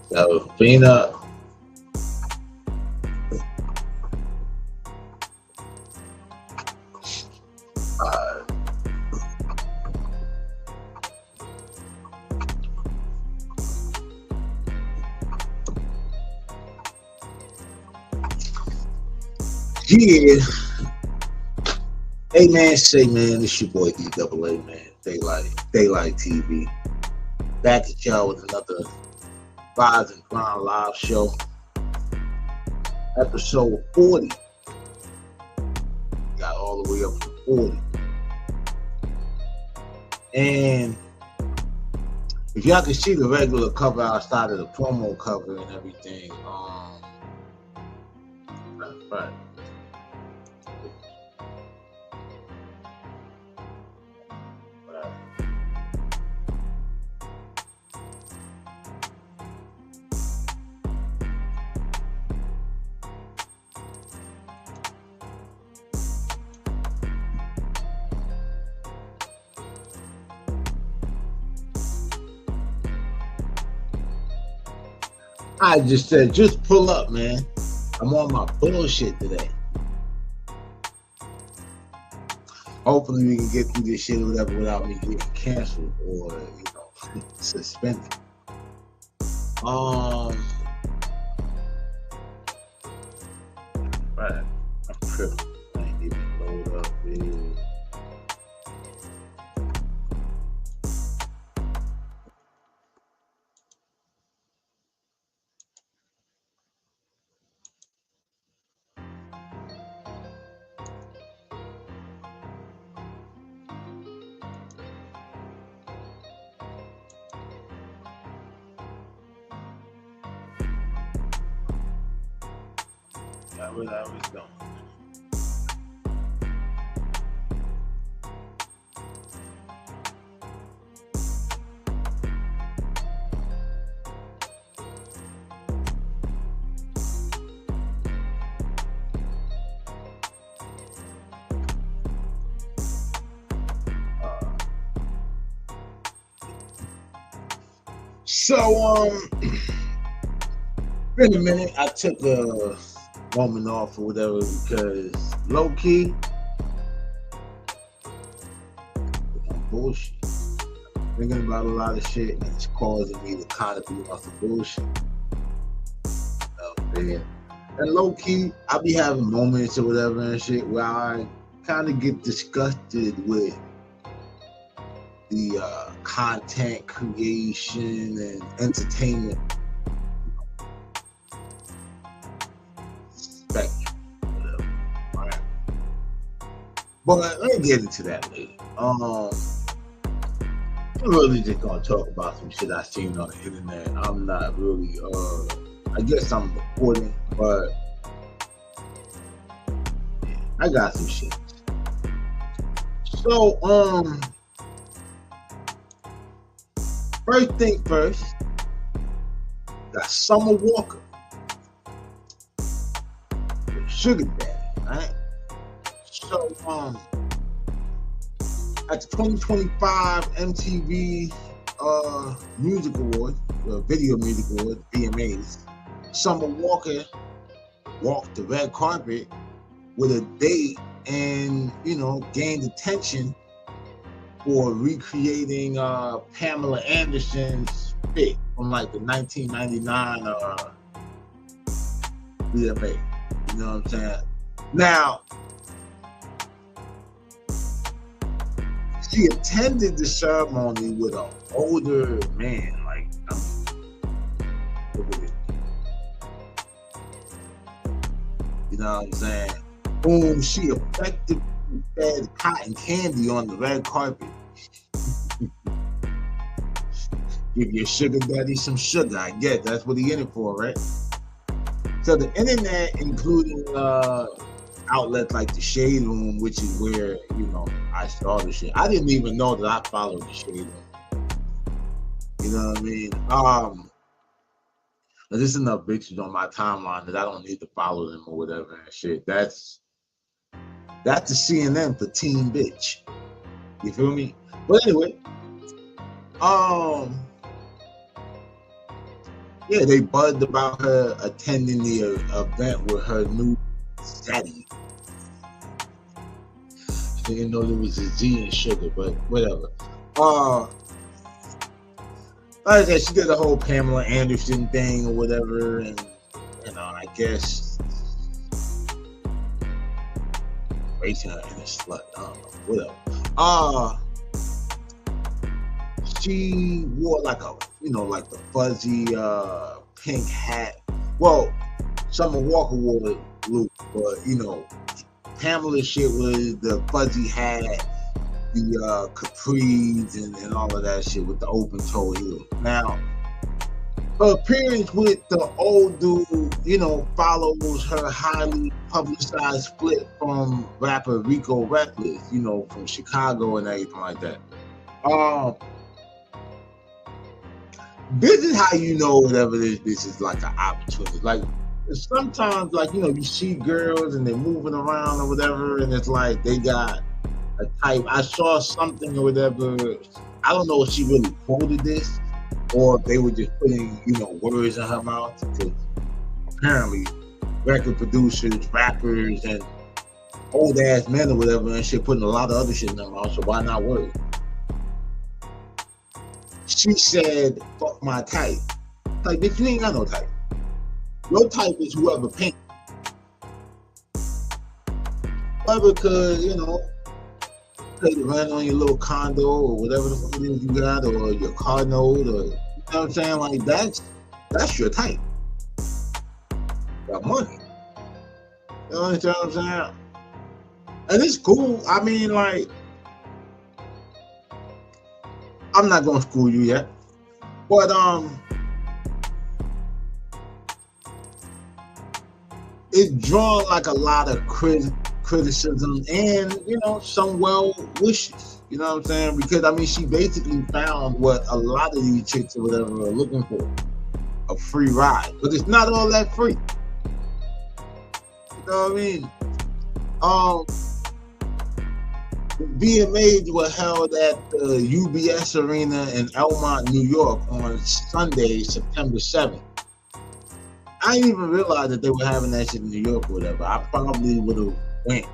So Fina, uh, yeah. Hey man, say man, it's your boy DAA man. Daylight TV. Back at y'all with another Rise and Grind live show. Episode 40. Got all the way up to 40. And if y'all can see the regular cover outside of the promo cover and everything, right. I just said, just pull up, man. I'm on my bullshit today. Hopefully we can get through this shit or whatever without me getting canceled or, suspended. Right. I'm tripping. I ain't even load up here. Where I was going. Been a minute. I took a moment off or whatever because low key, bullshit. Thinking about a lot of shit and it's causing me to kind of be off the bullshit. And low key, I be having moments or whatever and shit where I kind of get disgusted with the content creation and entertainment spectrum, whatever. All right. But let me get into that later. I'm really just gonna talk about some shit I seen on the internet. I'm not really I guess I'm reporting, but yeah, I got some shit. So first thing first, got Summer Walker, Sugar Daddy, right? So at the 2025 MTV Music Awards, Video Music Awards, VMAs, Summer Walker walked the red carpet with a date and, gained attention for recreating Pamela Anderson's fit from like the 1999 VMA. You know what I'm saying? Now, she attended the ceremony with an older man, like, you know what I'm saying? Boom, she effectively fed cotton candy on the red carpet. Give your sugar daddy some sugar, I get. That's what he in it for, right? So the internet, including outlets like the Shade Room, which is where, I saw the shit. I didn't even know that I followed the Shade Room. You know what I mean? There's enough bitches on my timeline that I don't need to follow them or whatever and shit. That's the CNN for teen bitch. You feel me? But anyway, Yeah, they buzzed about her attending the event with her new daddy. Didn't know there was a Z in sugar, but whatever. Like I said, she did the whole Pamela Anderson thing or whatever, and I guess raising her in a slut. I don't know, whatever. She wore like like the fuzzy pink hat. Well, Summer Walker wore it, Luke, but Pamela's shit was the fuzzy hat, the capris, and all of that shit with the open toe heel. Now, her appearance with the old dude, follows her highly publicized split from rapper Rico Reckless, from Chicago and everything like that. This is how you know whatever this bitch is like an opportunity. Like sometimes, like you see girls and they're moving around or whatever, and it's like they got a type. I saw something or whatever. I don't know if she really quoted this or if they were just putting words in her mouth. Because apparently, record producers, rappers, and old ass men or whatever and shit putting a lot of other shit in their mouth. So why not words? She said, fuck my type. Like, bitch, you ain't got no type. Your type is whoever paint. Whoever could, pay the rent on your little condo or whatever the fuck it is you got, or your car note, or, you know what I'm saying? Like, that's your type. Got money. You know what I'm saying? And it's cool. I mean, like, I'm not gonna school you yet, but it's drawn like a lot of criticism and some well wishes. You know what I'm saying? Because I mean, she basically found what a lot of these chicks or whatever are looking for: a free ride. But it's not all that free. You know what I mean? The VMAs were held at the UBS Arena in Elmont, New York on Sunday, September 7th. I didn't even realize that they were having that shit in New York or whatever. I probably would have went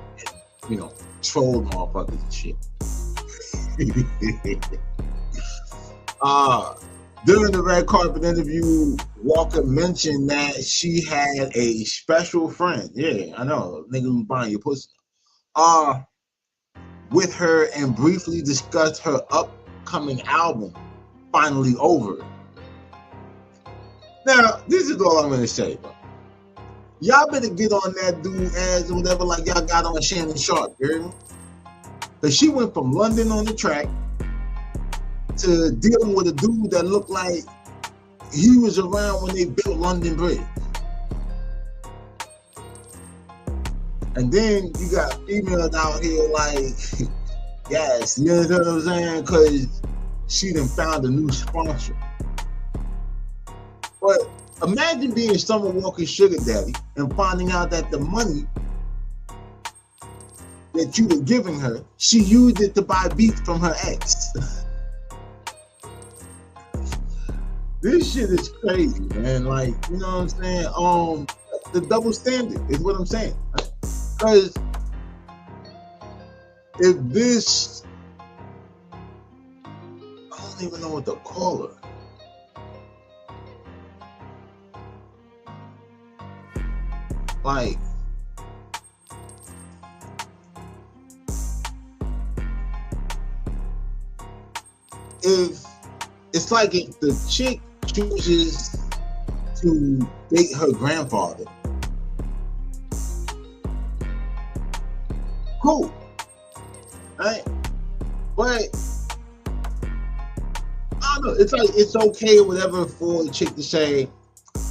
and, trolled motherfuckers and shit. During the red carpet interview, Walker mentioned that she had a special friend. Yeah, I know, nigga who's buying your pussy. With her and briefly discussed her upcoming album, Finally Over. Now, this is all I'm gonna say, bro. Y'all better get on that dude ass or whatever, like y'all got on Shannon Sharp, you hear me? Cause she went from London on the track to dealing with a dude that looked like he was around when they built London Bridge. And then you got females out here like, yes, you know what I'm saying? Because she done found a new sponsor. But imagine being Summer Walker's sugar daddy and finding out that the money that you were giving her, she used it to buy beats from her ex. This shit is crazy, man. Like, you know what I'm saying? The double standard is what I'm saying. Because if this, I don't even know what to call her. Like, if it's like if the chick chooses to date her grandfather, cool, right? But I don't know. It's like it's okay or whatever for the chick to say,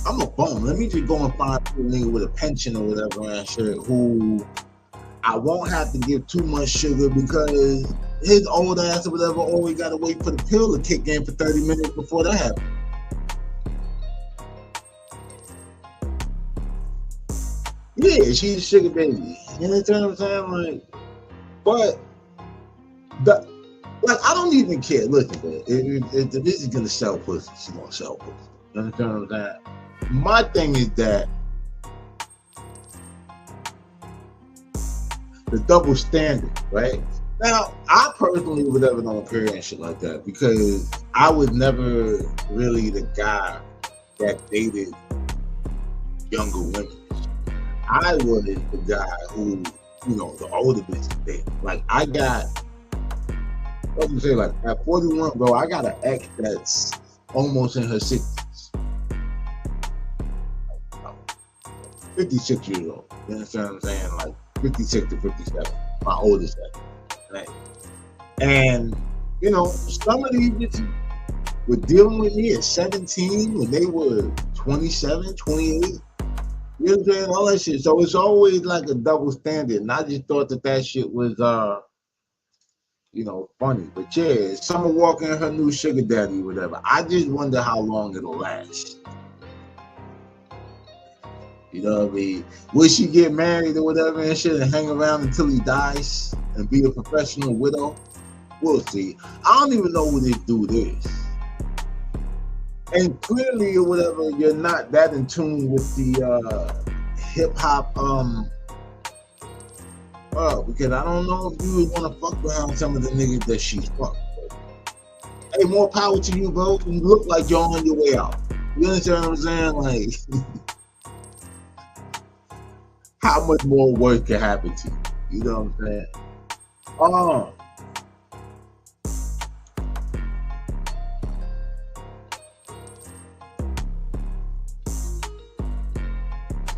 "I'm a bum. Let me just go and find a nigga with a pension or whatever and shit who I won't have to give too much sugar because his old ass or whatever always got to wait for the pill to kick in for 30 minutes before that happens." Yeah, she's a sugar baby. You know what I'm saying? Like, but I don't even care. Listen, man, if the bitch is gonna sell pussy, she's gonna sell pussy. You understand what I'm saying? My thing is that the double standard, right? Now, I personally would never don't care and shit like that because I was never really the guy that dated younger women. I was the guy who, the older bitches date. Like, I got, what do you say, like, at 41, bro, I got an ex that's almost in her 60s. 56 years old. You understand what I'm saying? Like, 56 to 57. My oldest ex. Right? And, some of these bitches were dealing with me at 17 when they were 27, 28. You know what I'm saying? All that shit. So it's always like a double standard. And I just thought that shit was, funny. But yeah, Summer Walker and her new sugar daddy or whatever. I just wonder how long it'll last. You know what I mean? Will she get married or whatever and shit and hang around until he dies and be a professional widow? We'll see. I don't even know who this dude is. And clearly or whatever, you're not that in tune with the hip hop because I don't know if you would want to fuck around some of the niggas that she fucked. Hey, more power to you, bro. You look like you're on your way out. You understand what I'm saying? Like, how much more work can happen to you? You know what I'm saying?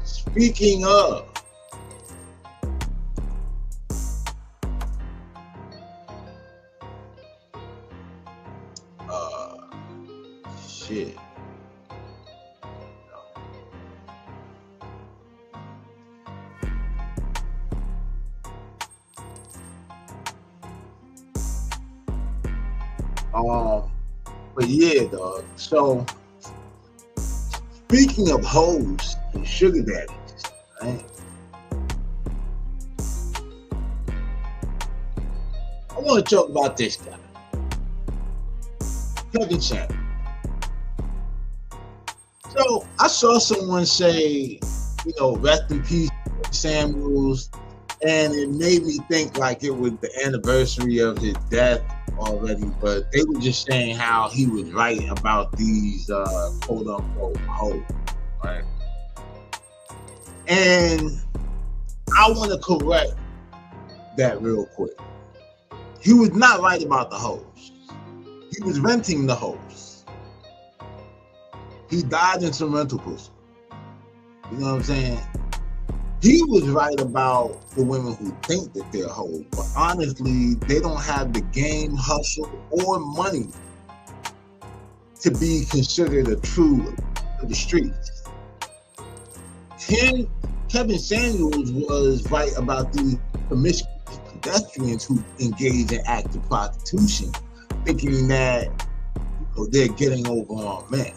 Speaking of, shit. But yeah, dog. So, speaking of hoes and sugar daddies, right? I want to talk about this guy, Kevin Samuels. So, I saw someone say, rest in peace, Samuels, and it made me think like it was the anniversary of his death already, but they were just saying how he was right about these quote unquote hoes, right? And I want to correct that real quick. He was not right about the hoes. He was renting the hoes. He died in some rental pussy. You know what I'm saying? He was right about the women who think that they're hoes, but honestly, they don't have the game, hustle, or money to be considered a true of the streets. Kevin Samuels was right about the promiscuous pedestrians who engage in active prostitution, thinking that they're getting over on men.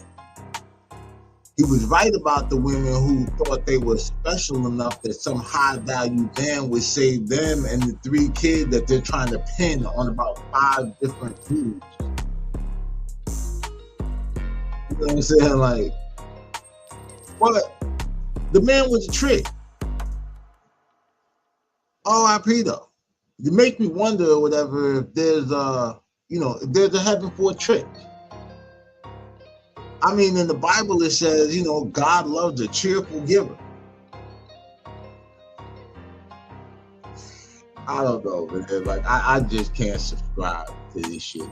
He was right about the women who thought they were special enough that some high-value man would save them and the 3 kids that they're trying to pin on about 5 different dudes. You know what I'm saying? Like, but the man was a trick. R.I.P. though. You make me wonder or whatever if there's if there's a heaven for a trick. I mean, in the Bible it says, God loves a cheerful giver. I don't know, man. Like, I just can't subscribe to this shit.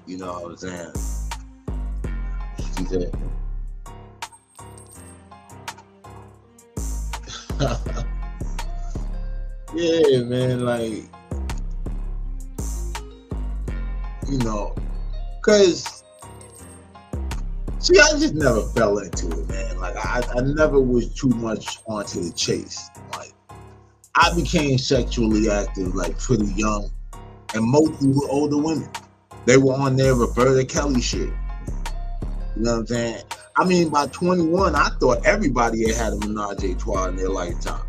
You know what I'm saying? She said, yeah, man, like, because, see, I just never fell into it, man. Like, I never was too much onto the chase. Like, I became sexually active, like, pretty young, and mostly with older women. They were on their Roberta Kelly shit. You know what I'm saying? I mean, by 21, I thought everybody had a menage a trois in their lifetime.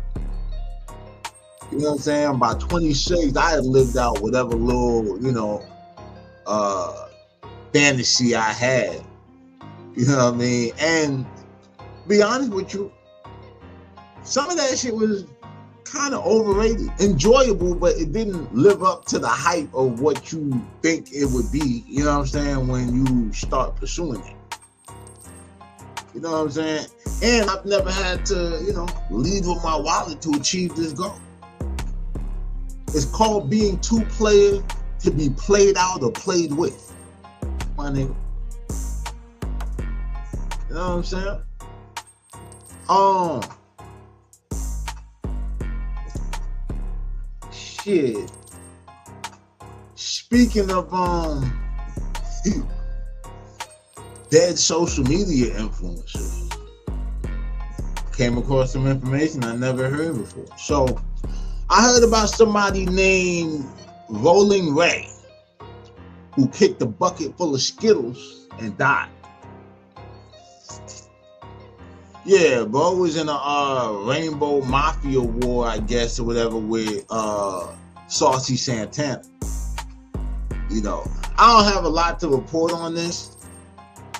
You know what I'm saying? By 26, I had lived out whatever little, fantasy I had. You know what I mean? And be honest with you, some of that shit was kind of overrated. Enjoyable, but it didn't live up to the hype of what you think it would be, you know what I'm saying, when you start pursuing it. You know what I'm saying? And I've never had to, you know, lead with my wallet to achieve this goal. It's called being two-player to be played out or played with, my nigga. You know what I'm saying? Shit. Speaking of dead social media influencers, came across some information I never heard before. So I heard about somebody named Rolling Ray who kicked a bucket full of Skittles and died. Yeah, bro was in a Rainbow Mafia war, I guess, or whatever, with Saucy Santana. You know, I don't have a lot to report on this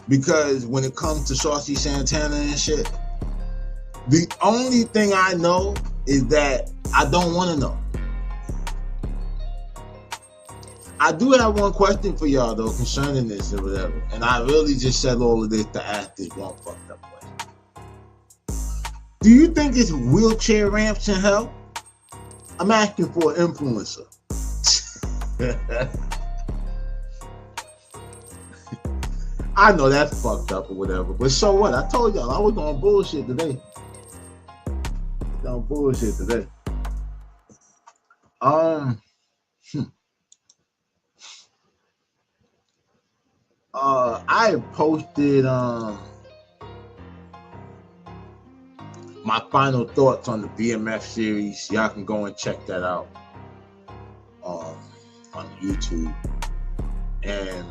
because when it comes to Saucy Santana and shit, the only thing I know is that I don't want to know. I do have one question for y'all though concerning this or whatever, and I really just said all of this to ask this one fucked up question. Do you think it's wheelchair ramps in hell? I'm asking for an influencer. I know that's fucked up or whatever, but so what? I told y'all I was on bullshit today. I posted my final thoughts on the BMF series. Y'all can go and check that out on YouTube. And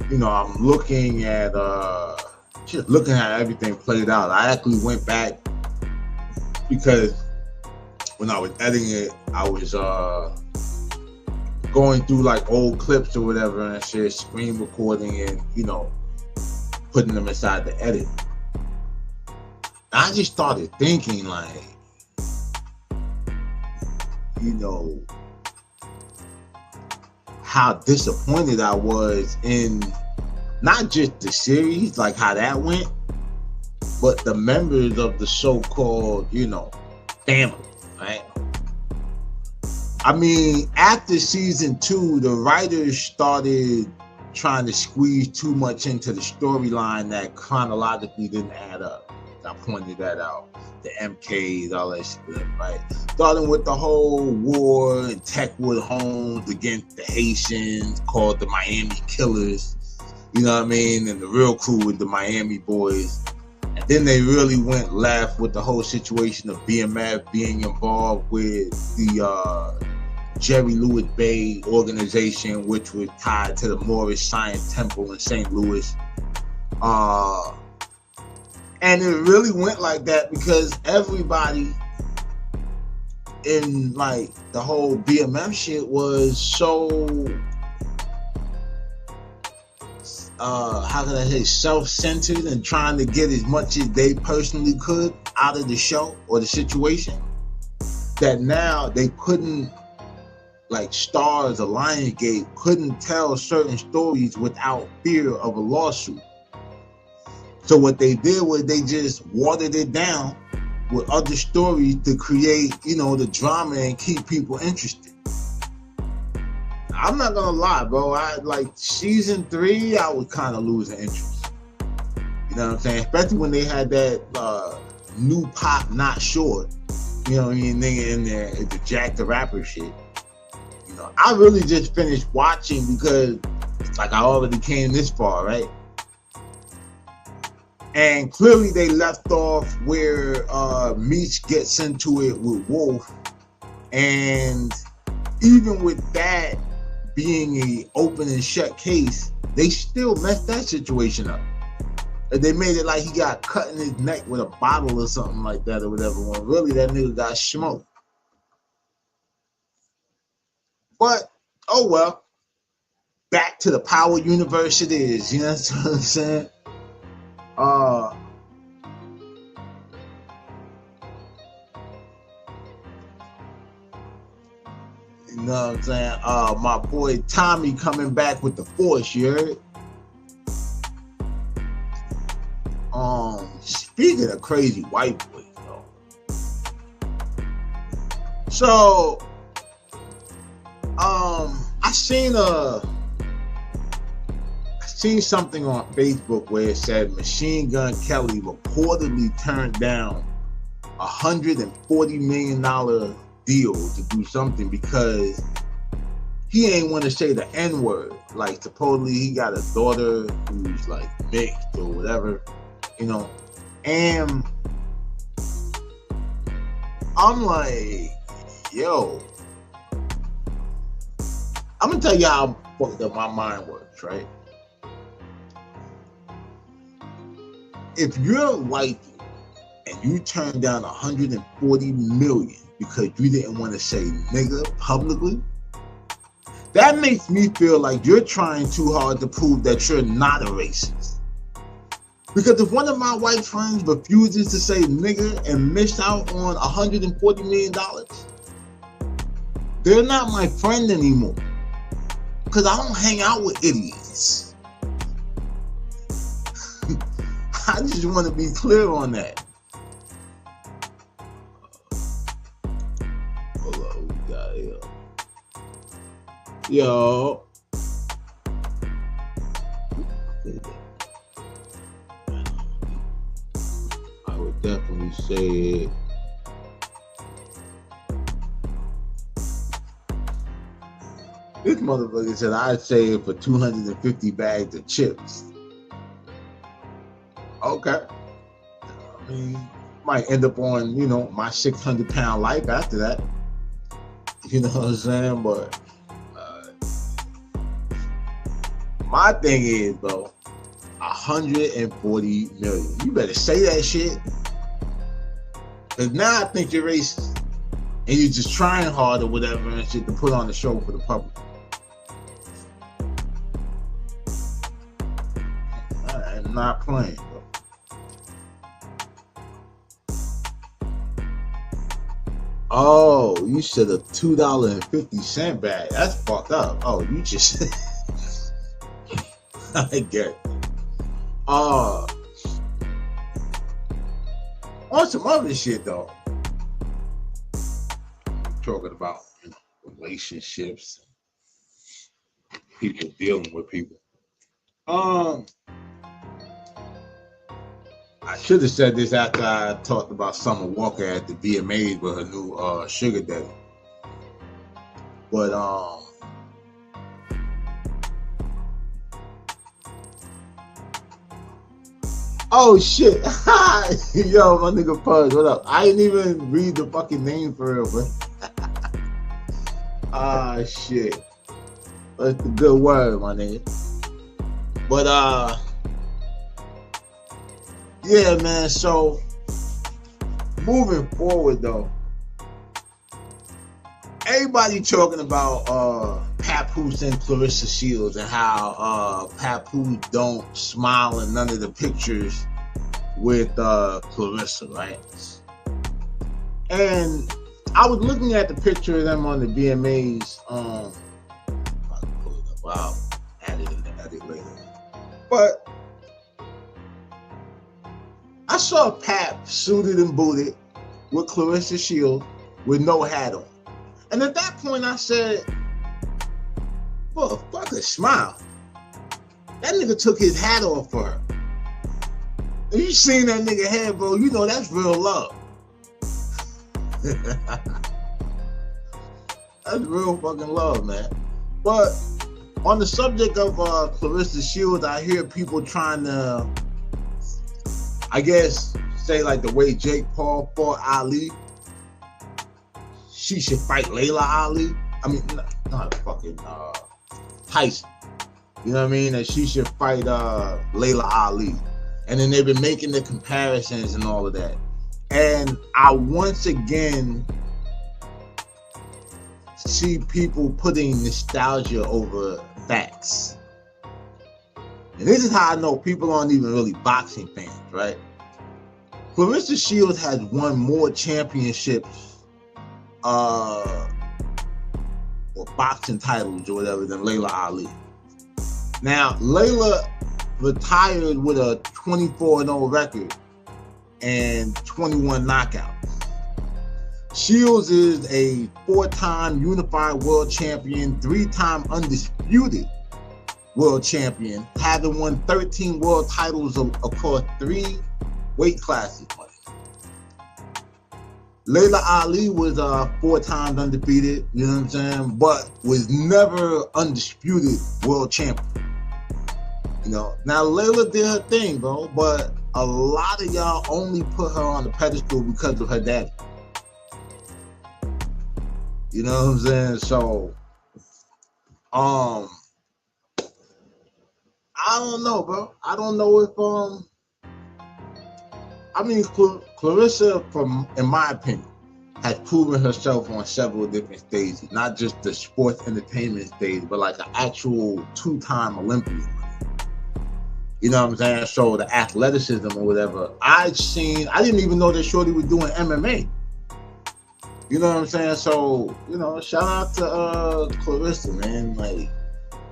you know, I'm looking at just looking at everything played out. I actually went back because when I was editing it, I was going through like old clips or whatever and shit, screen recording and, you know, putting them inside the edit. I just started thinking like, you know, how disappointed I was in not just the series, like how that went, but the members of the so-called, you know, family, right? I mean, after season 2, the writers started trying to squeeze too much into the storyline that chronologically didn't add up. I pointed that out. The MKs, all that shit, right? Starting with the whole war in Techwood Homes against the Haitians, called the Miami Killers, you know what I mean? And the real crew with the Miami Boys. And then they really went left with the whole situation of BMF being involved with the Jerry Lewis Bay organization, which was tied to the Moorish Science Temple in St. Louis. And it really went like that because everybody in like the whole BMF shit was so, how can I say, self-centered and trying to get as much as they personally could out of the show or the situation, that now they couldn't, like Stars or Lionsgate, couldn't tell certain stories without fear of a lawsuit. So what they did was they just watered it down with other stories to create, you know, the drama and keep people interested. I'm not gonna lie, bro. I like season 3, I was kind of losing interest. You know what I'm saying? Especially when they had that new pop, Not Short, you know what I mean, nigga in there, the Jack the Rapper shit. You know, I really just finished watching because like I already came this far, right? And clearly they left off where Meech gets into it with Wolf. And even with that being a open and shut case, they still messed that situation up. And they made it like he got cut in his neck with a bottle or something like that or whatever, when really that nigga got smoked. But, oh well. back to the power universe it is. You know what I'm saying? You know what I'm saying? My boy Tommy coming back with the force, you heard? Speaking of crazy white boys, though. So, I seen something on Facebook where it said Machine Gun Kelly reportedly turned down $140 million deal to do something because he ain't want to say the N-word. Like, supposedly he got a daughter who's like mixed or whatever, you know. And I'm like, yo, I'm gonna tell you how fucked up my mind works, right? If you're a white dude and you turn down $140 million because you didn't want to say nigga publicly, that makes me feel like you're trying too hard to prove that you're not a racist. Because if one of my white friends refuses to say nigga and missed out on $140 million, they're not my friend anymore. Because I don't hang out with idiots. I just want to be clear on that. Hold on, we got here. Yo. I would definitely say it. This motherfucker said I'd say it for 250 bags of chips. Okay. I mean, might end up on, you know, my 600-pound life after that. You know what I'm saying? But my thing is, though, 140 million. You better say that shit. Because now I think you're racist. And you're just trying hard or whatever and shit to put on the show for the public. I'm not playing, bro. Oh, you said a $2.50 bag. That's fucked up. Oh, you just I get it. On some other shit though. Talking about, you know, relationships, people dealing with people. I should have said this after I talked about Summer Walker at the VMAs with her new sugar daddy. But oh shit. Yo, my nigga Pudge, what up? I didn't even read the fucking name for real, bro. Ah shit. That's a good word, my nigga. But yeah, man, so moving forward though, everybody talking about Papoose and Clarissa Shields and how Papoose don't smile in none of the pictures with Clarissa, right? And I was looking at the picture of them on the VMAs. Wow, add it later. But I saw Pap suited and booted with Clarissa Shields with no hat on. And at that point I said, motherfucker, smile. That nigga took his hat off for her. If you seen that nigga head, bro, you know that's real love. That's real fucking love, man. But on the subject of Clarissa Shields, I hear people trying to, I guess, say like the way Jake Paul fought Ali, she should fight Layla Ali. I mean, not fucking Tyson. You know what I mean? That she should fight Layla Ali. And then they've been making the comparisons and all of that. And I once again see people putting nostalgia over facts. And this is how I know people aren't even really boxing fans, right? Clarissa Shields has won more championships or boxing titles or whatever than Layla Ali. Now, Layla retired with a 24-0 record and 21 knockouts. Shields is a 4-time unified world champion, 3-time undisputed world champion, having won 13 world titles across 3 weight classes. Layla Ali was 4 times undefeated, you know what I'm saying, but was never undisputed world champion. You know, now Layla did her thing, bro, but a lot of y'all only put her on the pedestal because of her daddy. You know what I'm saying? So, I don't know, bro. I don't know if I mean, Clarissa, in my opinion, has proven herself on several different stages, not just the sports entertainment stage, but like an actual 2-time Olympian. You know what I'm saying? So the athleticism or whatever. I didn't even know that Shorty was doing MMA. You know what I'm saying? So, you know, shout out to Clarissa, man. Like,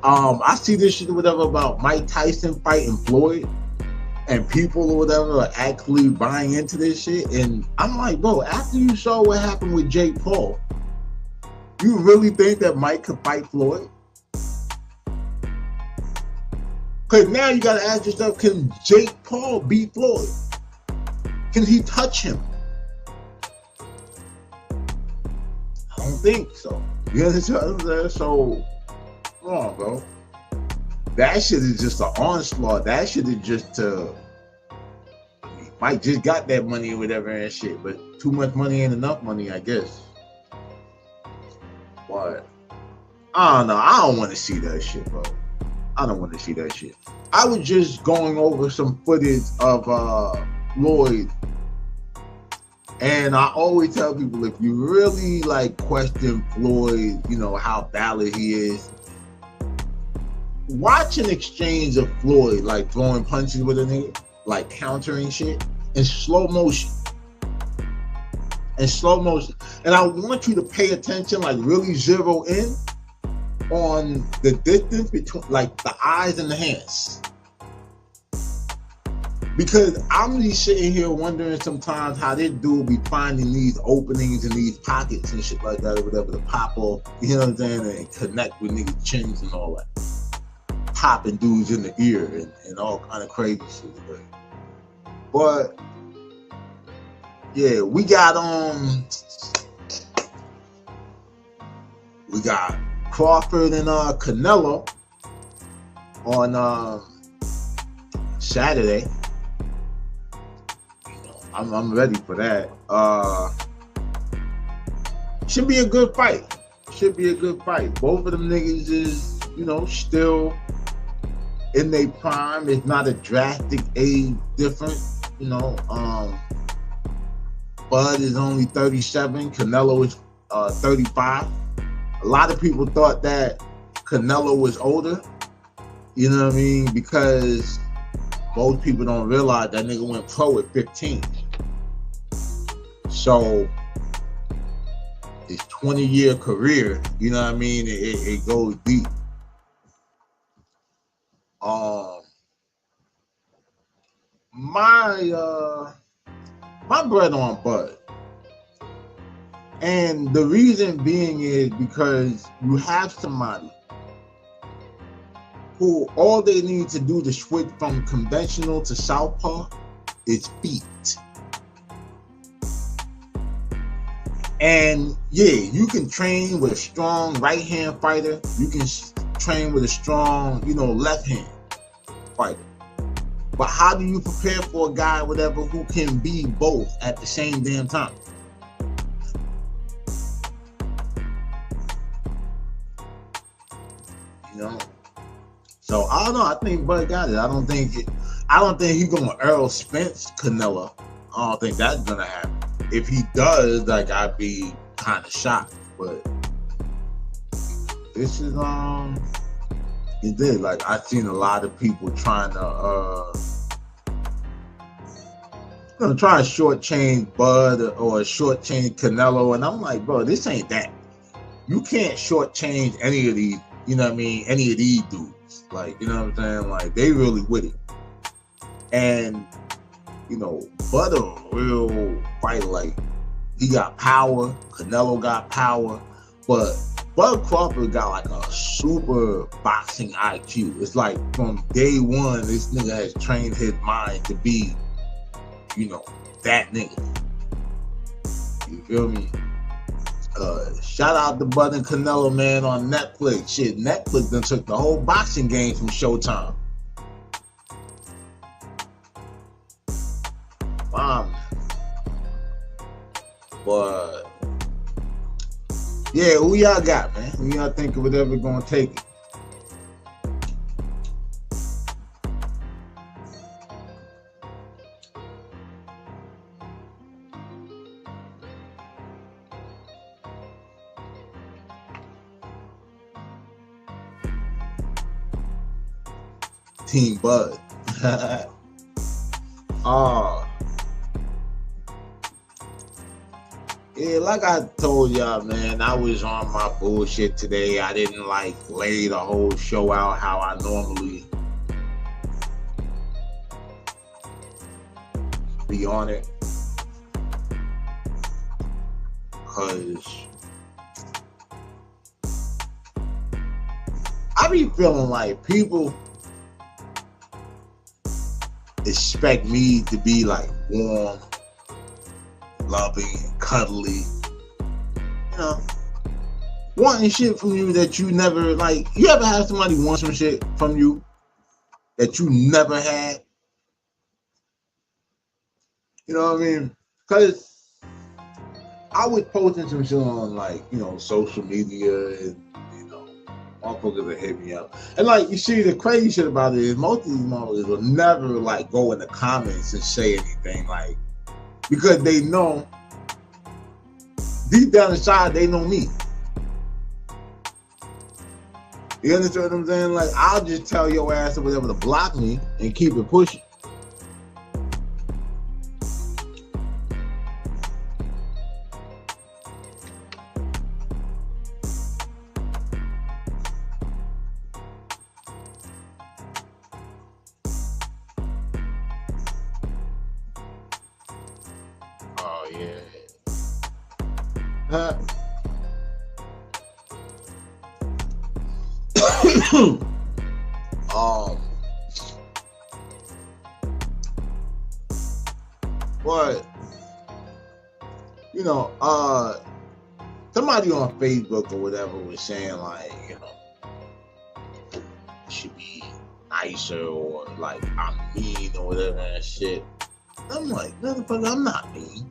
I see this shit or whatever about Mike Tyson fighting Floyd, and people or whatever are actually buying into this shit. And I'm like, bro, after you saw what happened with Jake Paul, you really think that Mike could fight Floyd? Because now you got to ask yourself, can Jake Paul beat Floyd? Can he touch him? I don't think so. You understand what I'm saying? So, come on, bro. That shit is just an onslaught. That shit is just Mike just got that money or whatever and shit, but too much money ain't enough money, I guess. But I don't know. I don't want to see that shit, bro. I don't want to see that shit. I was just going over some footage of Floyd, and I always tell people, if you really like question Floyd, you know, how valid he is, watch an exchange of Floyd, like throwing punches with a nigga, like countering shit in slow motion. In slow motion. And I want you to pay attention, like really zero in on the distance between like the eyes and the hands. Because I'm just sitting here wondering sometimes how this dude be finding these openings and these pockets and shit like that or whatever to pop off, you know what I'm saying, and connect with niggas' chins and all that. Popping dudes in the ear and all kind of crazy shit. But yeah, we got Crawford and Canelo on Saturday. I'm ready for that. Should be a good fight. Should be a good fight. Both of them niggas is, you know, still in their prime. It's not a drastic age difference, you know. Bud is only 37. Canelo is 35. A lot of people thought that Canelo was older, you know what I mean, because most people don't realize that nigga went pro at 15. So his 20-year career, you know what I mean, it goes deep. My bread on Bud. And the reason being is because you have somebody who all they need to do to switch from conventional to southpaw is feet. And yeah, you can train with a strong right-hand fighter. You can train with a strong, you know, left-hand fighter. But how do you prepare for a guy, whatever, who can be both at the same damn time? You know? So I don't know. I think Bud got it. I don't think he's gonna Earl Spence Canelo. I don't think that's gonna happen. If he does, like, I'd be kind of shocked. But this is It did. Like I seen a lot of people trying to try to shortchange Bud or shortchange Canelo, and I'm like, bro, this ain't that. You can't shortchange any of these. You know what I mean? Any of these dudes. Like, you know what I'm saying? Like they really with it. And you know, Bud a real fighter. Like he got power. Canelo got power, but Bud Crawford got like a super boxing IQ. It's like from day one, this nigga has trained his mind to be, you know, that nigga. You feel me? Shout out to Bud and Canelo, man, on Netflix. Shit, Netflix done took the whole boxing game from Showtime. Wow. But yeah, who y'all got, man? Who y'all think of whatever gonna take it? Team Bud. Yeah, like I told y'all, man, I was on my bullshit today. I didn't like lay the whole show out how I normally be on it. Cause I be feeling like people expect me to be like warm, loving, and cuddly, you know, wanting shit from you that you never like. You ever have somebody want some shit from you that you never had? You know what I mean? Because I was posting some shit on, like, you know, social media, and you know, motherfuckers will hit me up. And like, you see, the crazy shit about it is most of these motherfuckers will never like go in the comments and say anything, like, because they know deep down inside they know me. You understand what I'm saying? Like, I'll just tell your ass or whatever to block me and keep it pushing. Oh yeah. But you know, somebody on Facebook or whatever was saying, like, you know, should be nicer, or like I'm mean or whatever and shit. I'm like, motherfucker, I'm not mean.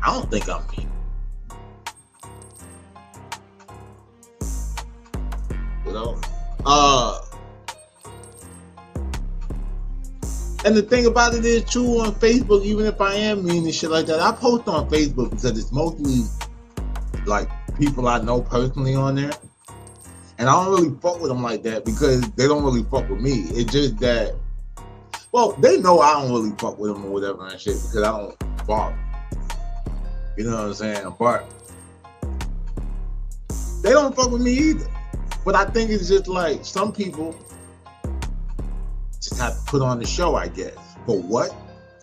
I don't think I'm mean. You know? And the thing about it is, too, on Facebook, even if I am mean and shit like that, I post on Facebook because it's mostly like people I know personally on there. And I don't really fuck with them like that because they don't really fuck with me. It's just that, well, they know I don't really fuck with them or whatever and shit because I don't bother. You know what I'm saying? But they don't fuck with me either. But I think it's just like some people just have to put on the show, I guess. For what?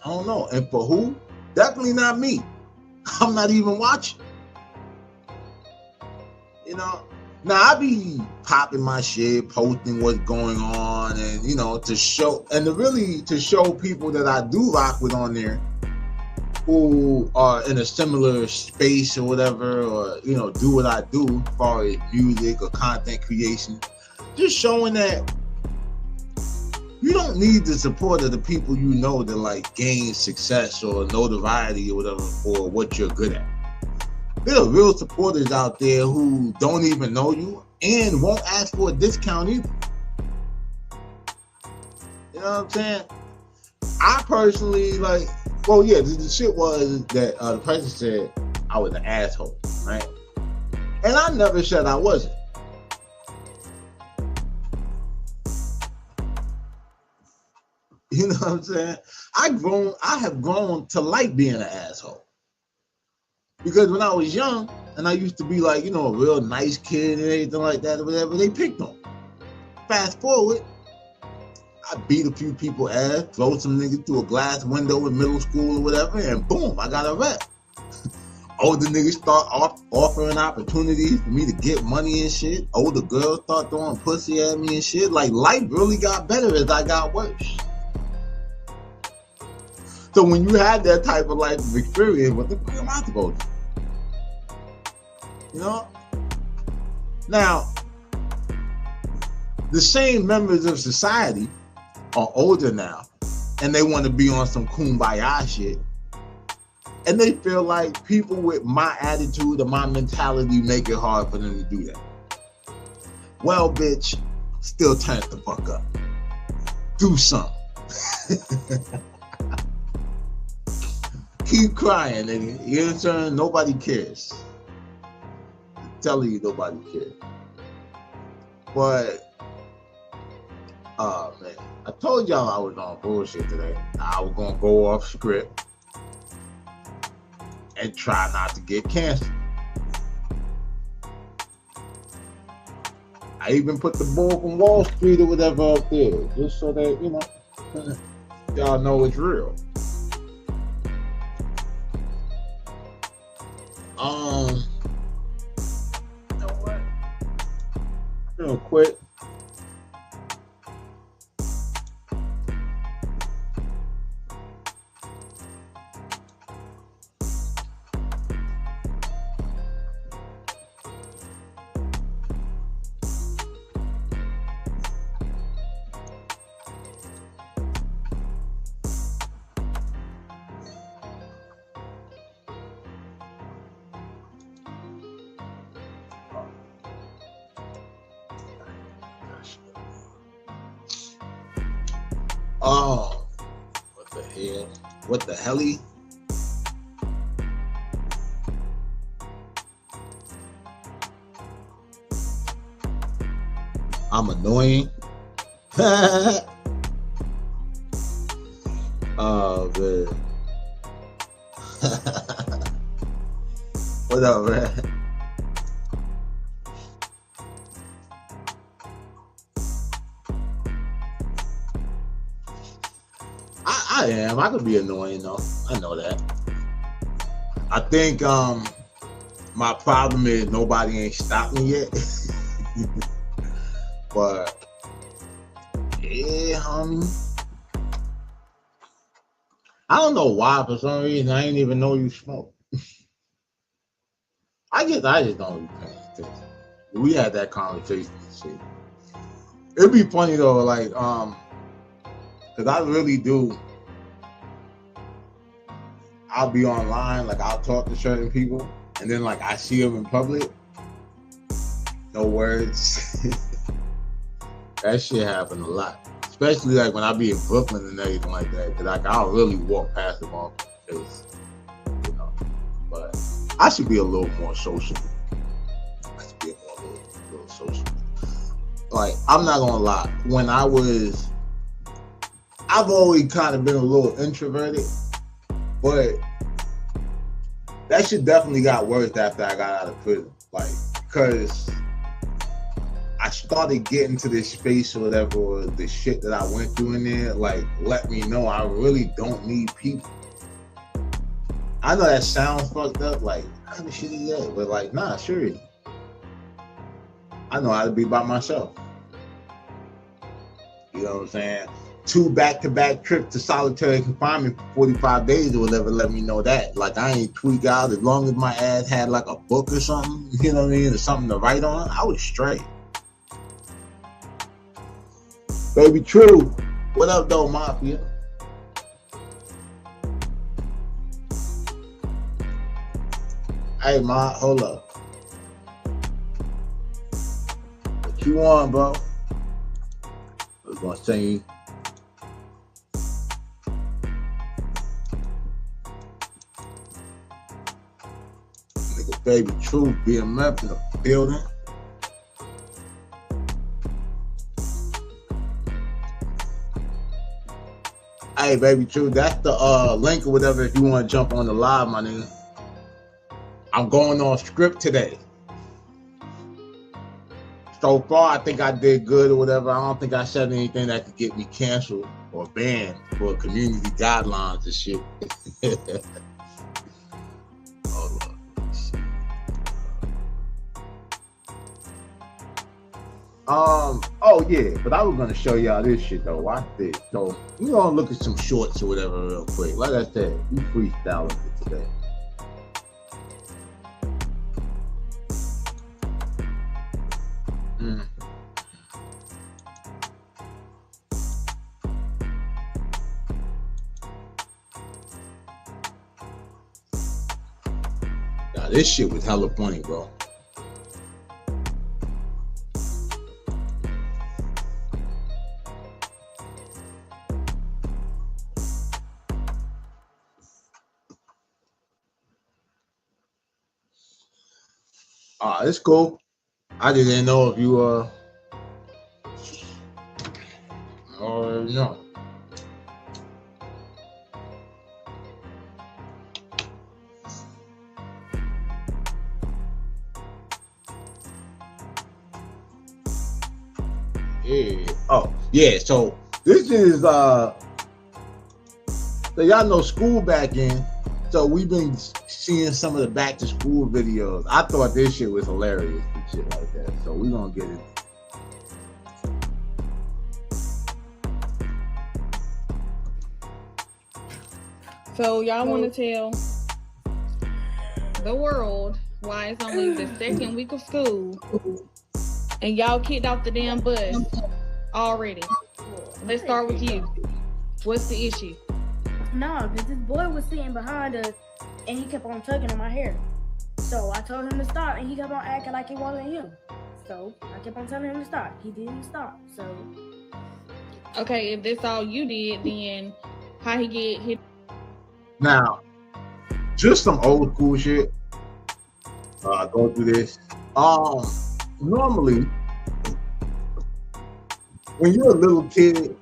I don't know. And for who? Definitely not me. I'm not even watching. You know? Now, I be popping my shit, posting what's going on, and, you know, to show, and to show people that I do rock with on there who are in a similar space or whatever, or, you know, do what I do as far as music or content creation. Just showing that you don't need the support of the people you know to, like, gain success or notoriety or whatever for what you're good at. There are real supporters out there who don't even know you and won't ask for a discount either. You know what I'm saying? I personally, like, well, yeah, the shit was that the person said I was an asshole, right? And I never said I wasn't. You know what I'm saying? I have grown to like being an asshole. Because when I was young, and I used to be like, a real nice kid and anything like that or whatever, they picked on. Fast forward, I beat a few people ass, throw some niggas through a glass window in middle school or whatever, and boom, I got a rep. Older niggas start offering opportunities for me to get money and shit. Older girls start throwing pussy at me and shit. Like, life really got better as I got worse. So when you had that type of life experience, what the fuck am I supposed to do? Now, the same members of society are older now, and they want to be on some kumbaya shit. And they feel like people with my attitude or my mentality make it hard for them to do that. Well, bitch, still turn the fuck up. Do something. Keep crying, nigga. You know what I'm saying? Nobody cares. I'm telling you, nobody cares. But, oh man, I told y'all I was on bullshit today. I was gonna go off script and try not to get canceled. I even put the bull from Wall Street or whatever up there, just so that, y'all know it's real. You know what? I'm gonna quit. Oh, what the hell? What the helly? I'm annoying. Oh man. What up, man? I am. I could be annoying though. I know that. I think my problem is nobody ain't stopped me yet. But yeah, I don't know why. For some reason, I didn't even know you smoke. I just don't be paying attention. We had that conversation and shit. It'd be funny though, like because I really do. I'll be online, like I'll talk to certain people, and then like I see them in public, no words. That shit happen a lot, especially like when I be in Brooklyn and everything like that. Cause like I'll really walk past them off the face, But I should be a little more social. I should be a little social. Like I'm not gonna lie, when I've always kind of been a little introverted. But that shit definitely got worse after I got out of prison. Like, because I started getting to this space or whatever, or the shit that I went through in there, like, let me know I really don't need people. I know that sounds fucked up, like, how the shit is that? But, like, nah, sure. I know how to be by myself. You know what I'm saying? 2 back-to-back trips to solitary confinement for 45 days or whatever let me know that. Like, I ain't tweak out as long as my ass had like a book or something, you know what I mean, or something to write on, I was straight. Baby True, what up though, Mafia? Hey, Ma, hold up. What you want, bro? I was gonna say Baby True BMF in the building. Hey, baby, true. That's the link or whatever if you want to jump on the live, my nigga. I'm going on script today. So far, I think I did good or whatever. I don't think I said anything that could get me canceled or banned for community guidelines and shit. Hold on. Oh yeah, but I was gonna show y'all this shit though. Watch this. So we gonna look at some shorts or whatever real quick. Like I said, we freestyling for today. Now this shit was hella funny, bro. It's cool. I just didn't know if you already know. Yeah. Oh, yeah. So this is so y'all know school back in. So we've been seeing some of the back to school videos. I thought this shit was hilarious and shit like that. So we're gonna get it. So y'all want to tell the world why it's only the second week of school and y'all kicked off the damn bus already? Let's start with you. What's the issue? No, because this boy was sitting behind us and he kept on tugging on my hair. So I told him to stop and he kept on acting like it wasn't him. So I kept on telling him to stop. He didn't stop. So okay, if that's all you did, then how he get hit? Now, just some old school shit. Go through this. Normally, when you're a little kid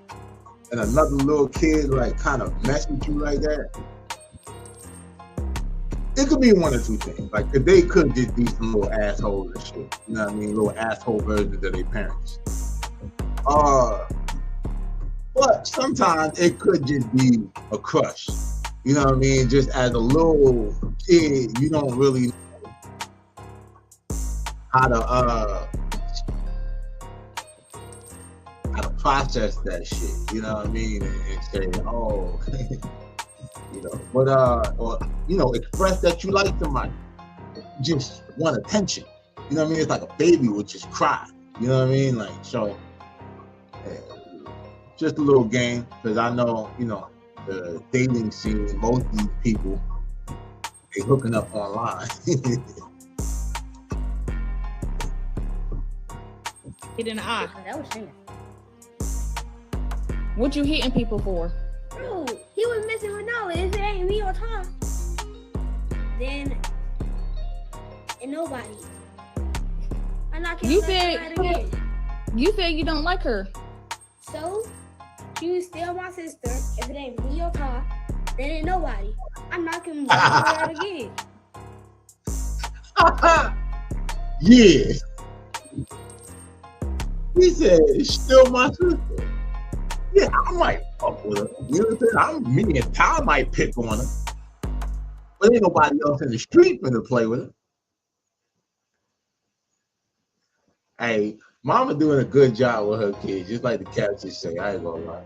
and another little kid like kind of mess with you like that, it could be one or two things. Like they could just be some little assholes and shit. You know what I mean? Little asshole versions of their parents. But sometimes it could just be a crush. You know what I mean? Just as a little kid, you don't really know how to process that shit. You know what I mean? And say, oh, you know, but or you know, express that you like somebody. Just want attention. You know what I mean? It's like a baby would just cry. You know what I mean? Like so. Just a little game, because I know, you know, the dating scene, most of these people, they hooking up online. Hit in the eye. that was shame. What you hitting people for? Bro, he was messing with Nala. If it ain't me or Tom, then and nobody. I'm not You said you don't like her. So she was still my sister. If it ain't me or Tom, then ain't nobody. I'm not gonna her out again. Yeah. He said, it's still my sister. Yeah, I might fuck with her. You know what I'm saying? Me and Tom might pick on her. But ain't nobody else in the street gonna play with her. Hey, Mama doing a good job with her kids, just like the characters say. I ain't gonna lie.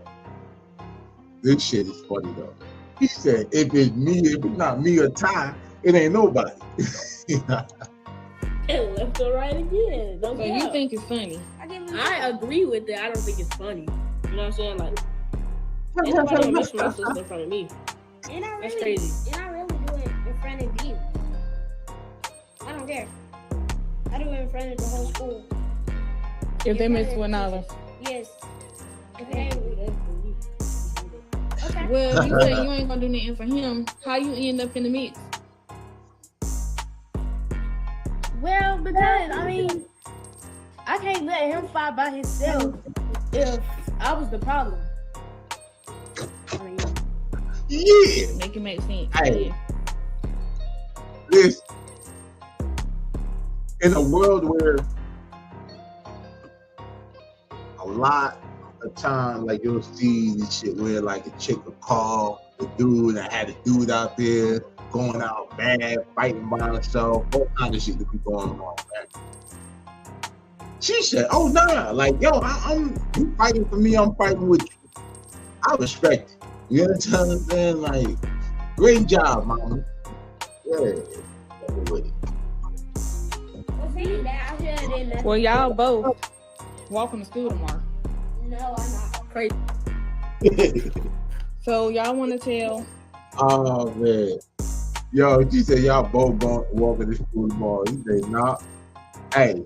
This shit is funny though. He said, if it's not me or Ty, it ain't nobody. And left or right again. So you think it's funny? I agree with it. I don't think it's funny. You know what I'm saying? Like, ain't nobody gonna miss my sister in front of me. That's crazy. And I really do it in front of you. I don't care. I do it in front of the whole school. If they miss with Nala. Yes. If they ain't okay. Well, you say you ain't gonna do nothing for him. How you end up in the mix? Well, because I mean, I can't let him fight by himself if I was the problem. I mean, Yeah. Make it make sense. Hey. This in a world where a lot of time, like you'll see this shit where like a chick will call the dude that had a dude out there going out bad, fighting by herself, all kind of shit that be going on, man. She said, "Oh nah, like yo, I'm you fighting for me, I'm fighting with you. I respect it. You understand what I'm saying? Like, great job, mama. Yeah, with it. Well, y'all both walking to school tomorrow. No, I'm not. Crazy. So y'all want to tell? Oh man, yo, she said y'all both going walking to school tomorrow. He said, "Nah, hey,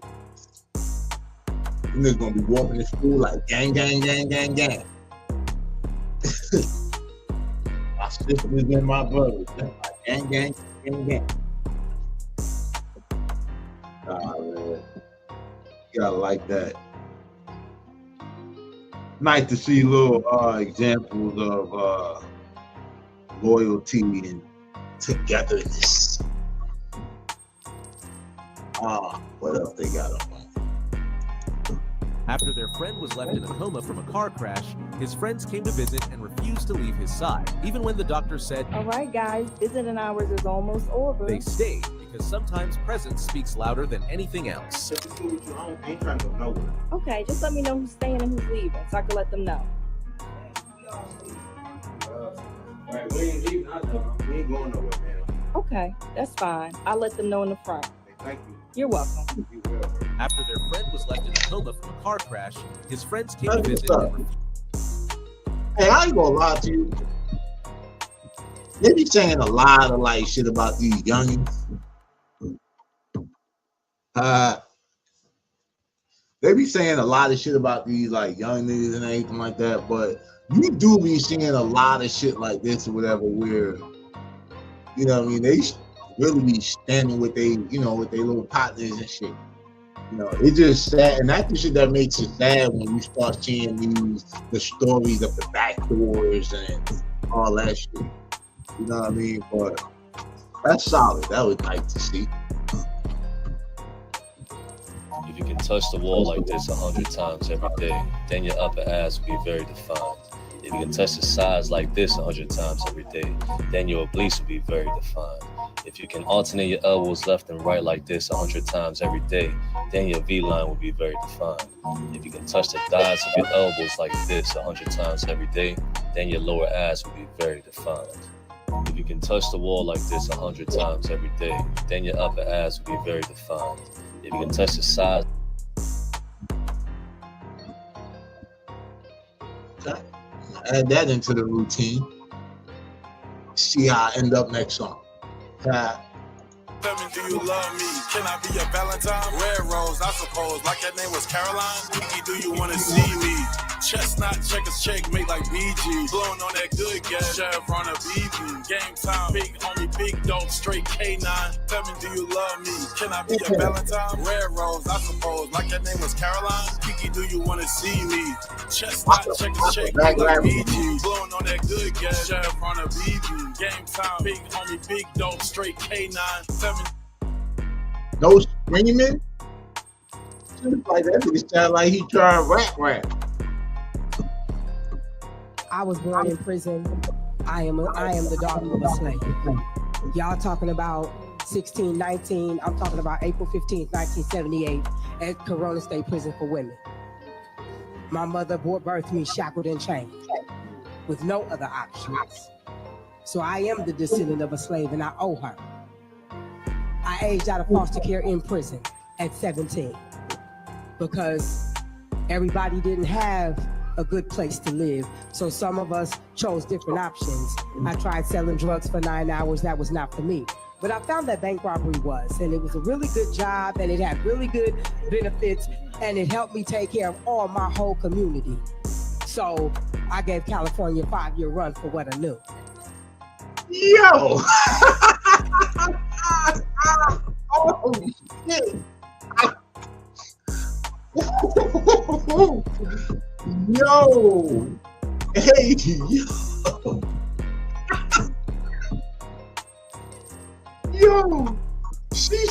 you niggas gonna be walking to school like gang, gang, gang, gang, gang." My sisters and my brothers, like gang, gang, gang, gang. Man. You gotta like that. Nice to see little examples of loyalty and togetherness. What else they got on? After their friend was left in a coma from a car crash, his friends came to visit and refused to leave his side. Even when the doctor said, "All right, guys, visiting hours is almost over," they stayed because sometimes presence speaks louder than anything else. I ain't trying to go nowhere. Okay, just let me know who's staying and who's leaving so I can let them know. Alright, we ain't leaving. We ain't going nowhere, man. Okay, that's fine. I'll let them know in the front. Thank you. You're welcome. You will. After their friend was left in a coma from a car crash, his friends came to visit and refused. Hey, I ain't gonna lie to you. They be saying a lot of like shit about these youngins. They be saying a lot of shit about these like young niggas and anything like that, but you do be seeing a lot of shit like this or whatever where, you know what I mean, they really be standing with they, you know, with their little partners and shit. You know, it's just sad, and that's the shit that makes it sad when you start seeing the stories of the back doors and all that shit. You know what I mean? But that's solid. That was nice to see. If you can touch the wall like this 100 times every day, then your upper ass will be very defined. If you can touch the sides like this 100 times every day, then your obliques will be very defined. If you can alternate your elbows left and right like this 100 times every day, then your V-line will be very defined. If you can touch the thighs of your elbows like this 100 times every day, then your lower ass will be very defined. If you can touch the wall like this 100 times every day, then your upper ass will be very defined. If you can touch the sides. Add that into the routine. See how I end up next song. Tell me, do you love me? Can I be your Valentine? Red rose, I suppose, like that name was Caroline. Kiki, do you wanna see me? Chestnut, checkers, checkmate like BG. Blowing on that good gas, Chevron or BB. Game time, big homie, big dope, straight K9. Tell me, do you love me? Can I be your Valentine? Red rose, I suppose, like that name was Caroline. Kiki, do you wanna see me? Chestnut, checkers, checkmate like BG. Blowing on that good gas, Chevron or BB. Game time, big homie, big dope, straight K9. Tell me. No screaming. Shit like that nigga sound like he trying rap. I was born in prison. I am the daughter of a slave. Y'all talking about 1619. I'm talking about April 15th, 1978 at Corona State Prison for Women. My mother birthed me shackled and chained with no other options. So I am the descendant of a slave and I owe her. I aged out of foster care in prison at 17 because everybody didn't have a good place to live. So some of us chose different options. I tried selling drugs for 9 hours. That was not for me. But I found that bank robbery was, and it was a really good job and it had really good benefits and it helped me take care of all my whole community. So I gave California a 5-year run for what I knew. Yo! Oh shit! Yo! Hey, yo! Yo, she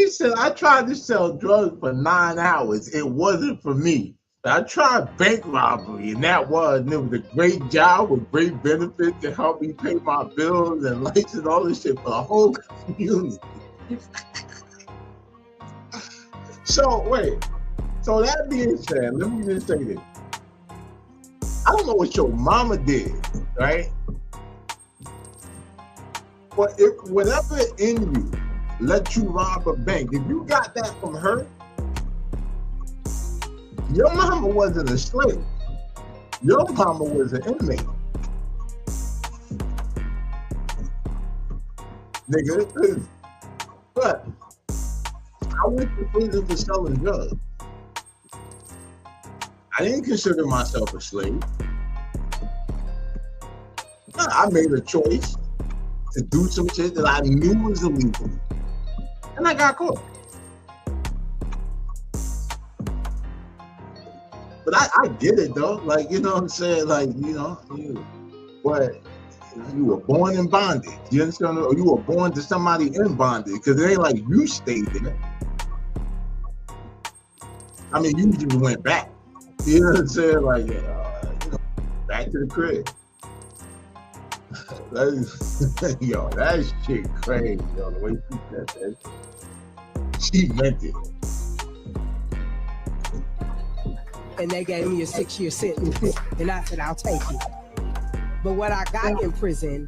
said, I tried to sell drugs for 9 hours. It wasn't for me. I tried bank robbery, and it was a great job with great benefits to help me pay my bills and lights and all this shit for the whole community. So wait. So that being said, let me just say this. I don't know what your mama did, right? But if whatever in you let you rob a bank, if you got that from her, your mama wasn't a slave. Your mama was an inmate. Nigga, but I went to prison for selling drugs. I didn't consider myself a slave. I made a choice to do some shit that I knew was illegal. And I got caught. But I get it though. Like, you know what I'm saying? Like, but you were born in bondage. You understand? Or you were born to somebody in bondage. Because it ain't like you stayed in it. I mean, you just went back. You know what I'm saying? Like, back to the crib. Yo, that shit crazy, yo. The way she said that, she meant it. And they gave me a 6-year sentence, and I said, I'll take it. But what I got in prison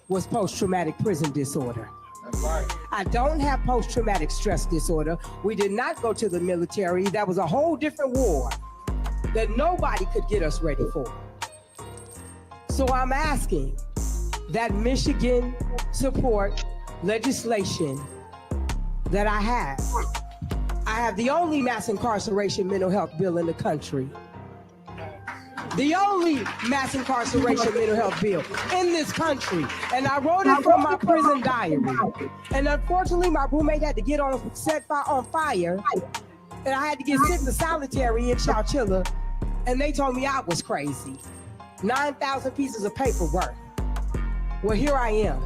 was post-traumatic prison disorder. That's right. I don't have post-traumatic stress disorder. We did not go to the military. That was a whole different war that nobody could get us ready for. So I'm asking that Michigan support legislation that I have. I have the only mass incarceration mental health bill in the country. The only mass incarceration mental health bill in this country. And I wrote it from my prison diary. And unfortunately, my roommate had to get set on fire. And I had to get sent to solitary in Chowchilla. And they told me I was crazy. 9,000 pieces of paperwork. Well, here I am.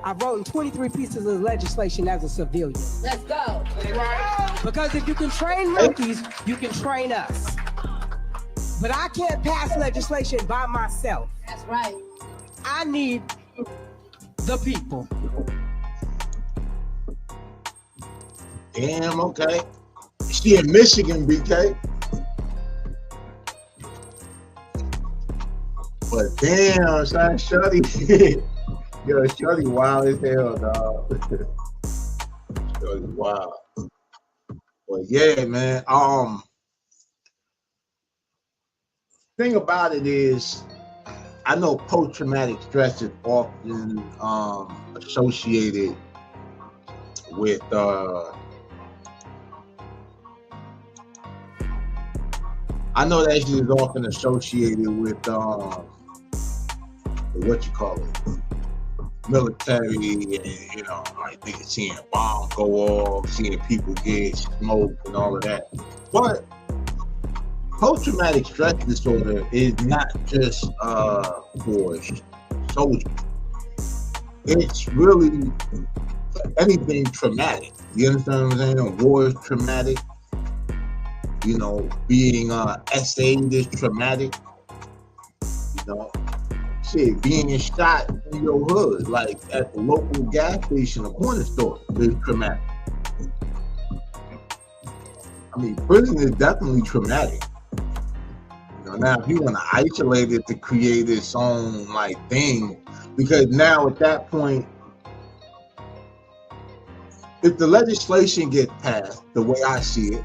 I wrote in 23 pieces of legislation as a civilian. Let's go. Because if you can train monkeys, you can train us. But I can't pass legislation by myself. That's right. I need the people. Damn, okay. She in Michigan, BK. But damn, son, Shorty. Yo, Shorty wild as hell, dog. Shorty wild. Well, yeah, man. Thing about it is, I know post-traumatic stress is often associated with I know that shit is often associated with what you call it, military, and like niggas seeing bombs go off, seeing people get smoked and all of that. But post-traumatic stress disorder is not just for soldiers. It's really anything traumatic. You understand what I'm saying? War is traumatic. Being essayed is traumatic. Shit, being shot in your hood, like at the local gas station or corner store, is traumatic. I mean, prison is definitely traumatic. Now if you want to isolate it to create its own thing, because now at that point, if the legislation gets passed the way I see it,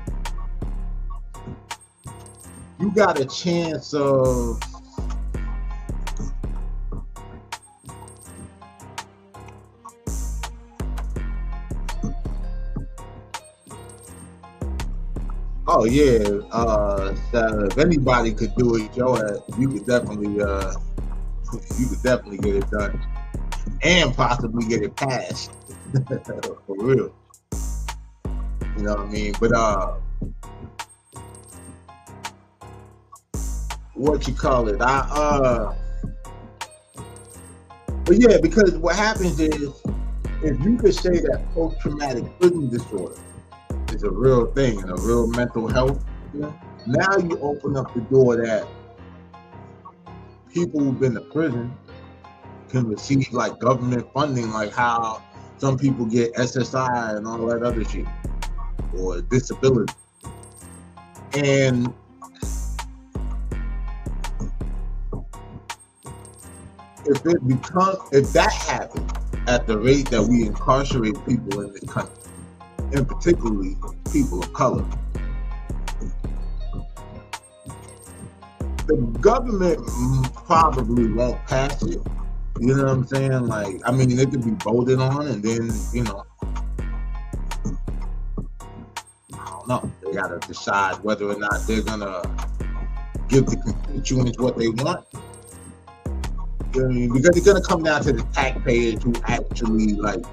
you got a chance of oh yeah, if anybody could do it, you could definitely get it done and possibly get it passed. For real. You know what I mean? But what you call it? But But yeah, because what happens is, if you could say that post-traumatic prison disorder is a real thing and a real mental health, now you open up the door that people who've been to prison can receive like government funding, like how some people get SSI and all that other shit, or disability. And if that happens at the rate that we incarcerate people in this country, and particularly people of color, the government probably won't pass it. You know what I'm saying? Like, I mean, it could be voted on, and then, you know, I don't know. They gotta decide whether or not they're gonna give the constituents what they want. You know what I mean? Because it's gonna come down to the taxpayers who actually, like,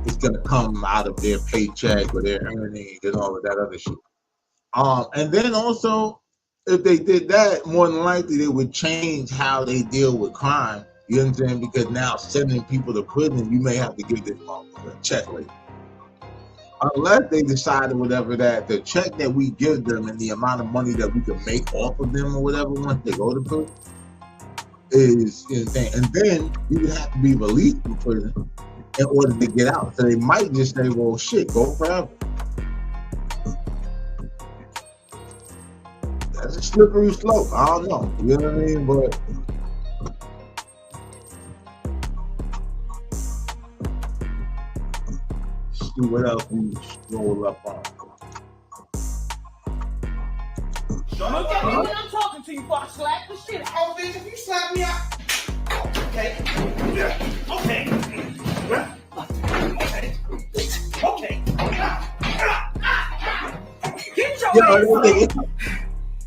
it's gonna come out of their paycheck or their earnings and all of that other shit. And then also, if they did that, more than likely they would change how they deal with crime. You know what I'm saying? Because now sending people to prison, you may have to give this motherfucker a check later. Unless they decide or whatever that the check that we give them and the amount of money that we can make off of them or whatever once they go to prison is insane. And then you would have to be released from prison in order to get out. So they might just say, well, shit, go forever. That's a slippery slope. I don't know. You know what I mean? But see what else we roll up on. Look at me when I'm talking to you before I slap the shit out. Oh, bitch, if you slap me out. Okay. Yeah. Okay. Okay. Get your ass up.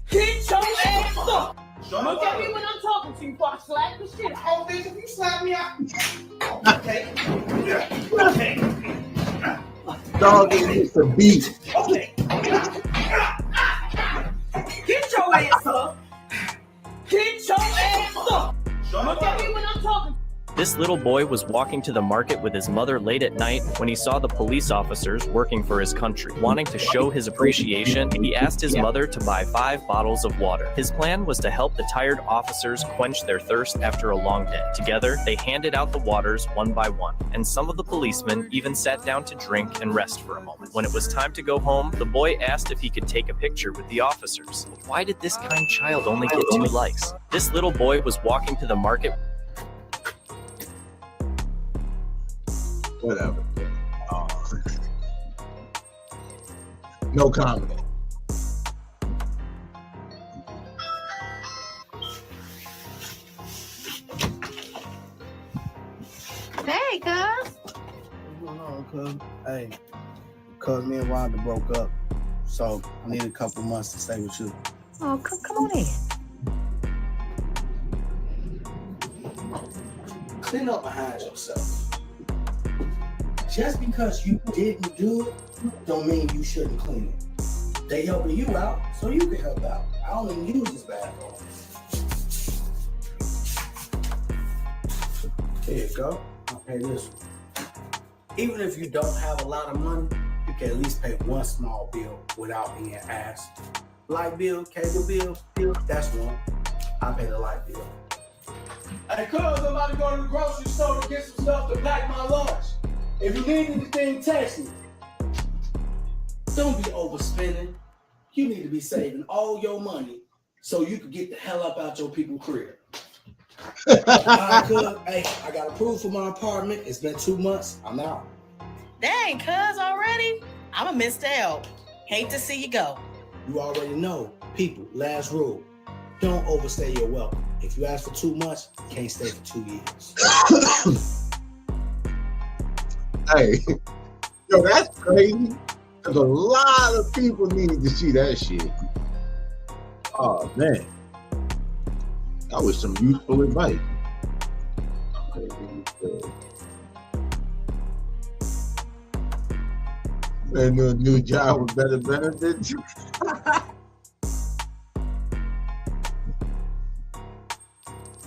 Get your ass up! Look at me when I'm talking to you before I slap the shit out. Oh, bitch, if you slap me out. Okay. Okay. Dog is a beat. Okay. Get your ass up! Get your ass up! Look at me when I'm talking. This little boy was walking to the market with his mother late at night when he saw the police officers working for his country. Wanting to show his appreciation, he asked his mother to buy 5 bottles of water. His plan was to help the tired officers quench their thirst after a long day. Together, they handed out the waters one by one, and some of the policemen even sat down to drink and rest for a moment. When it was time to go home, the boy asked if he could take a picture with the officers. Why did this kind child only get 2 likes? This little boy was walking to the market. Whatever. No comment. Hey, cuz. What's going on, cuz? Hey, cuz me and Rhonda broke up, so I need a couple months to stay with you. Oh, come on in. Clean up behind yourself. Just because you didn't do it, don't mean you shouldn't clean it. They helping you out, so you can help out. I don't even use this bathroom. Here you go. I'll pay this one. Even if you don't have a lot of money, you can at least pay one small bill without being asked. Light bill, cable bill, that's one. I pay the light bill. Hey, cuz, I'm about to go to the grocery store to get some stuff to pack my lunch. If you need anything, text me. Don't be overspending. You need to be saving all your money so you can get the hell up out your people's crib. All right, cuz. Hey, I got approved for my apartment. It's been 2 months. I'm out. Dang, cuz already? I'ma miss out. Hate to see you go. You already know. People, last rule. Don't overstay your welcome. If you ask for too much, you can't stay for 2 years. Hey, yo, that's crazy. Because a lot of people need to see that shit. Oh, man. That was some useful advice. And a new job with better benefits.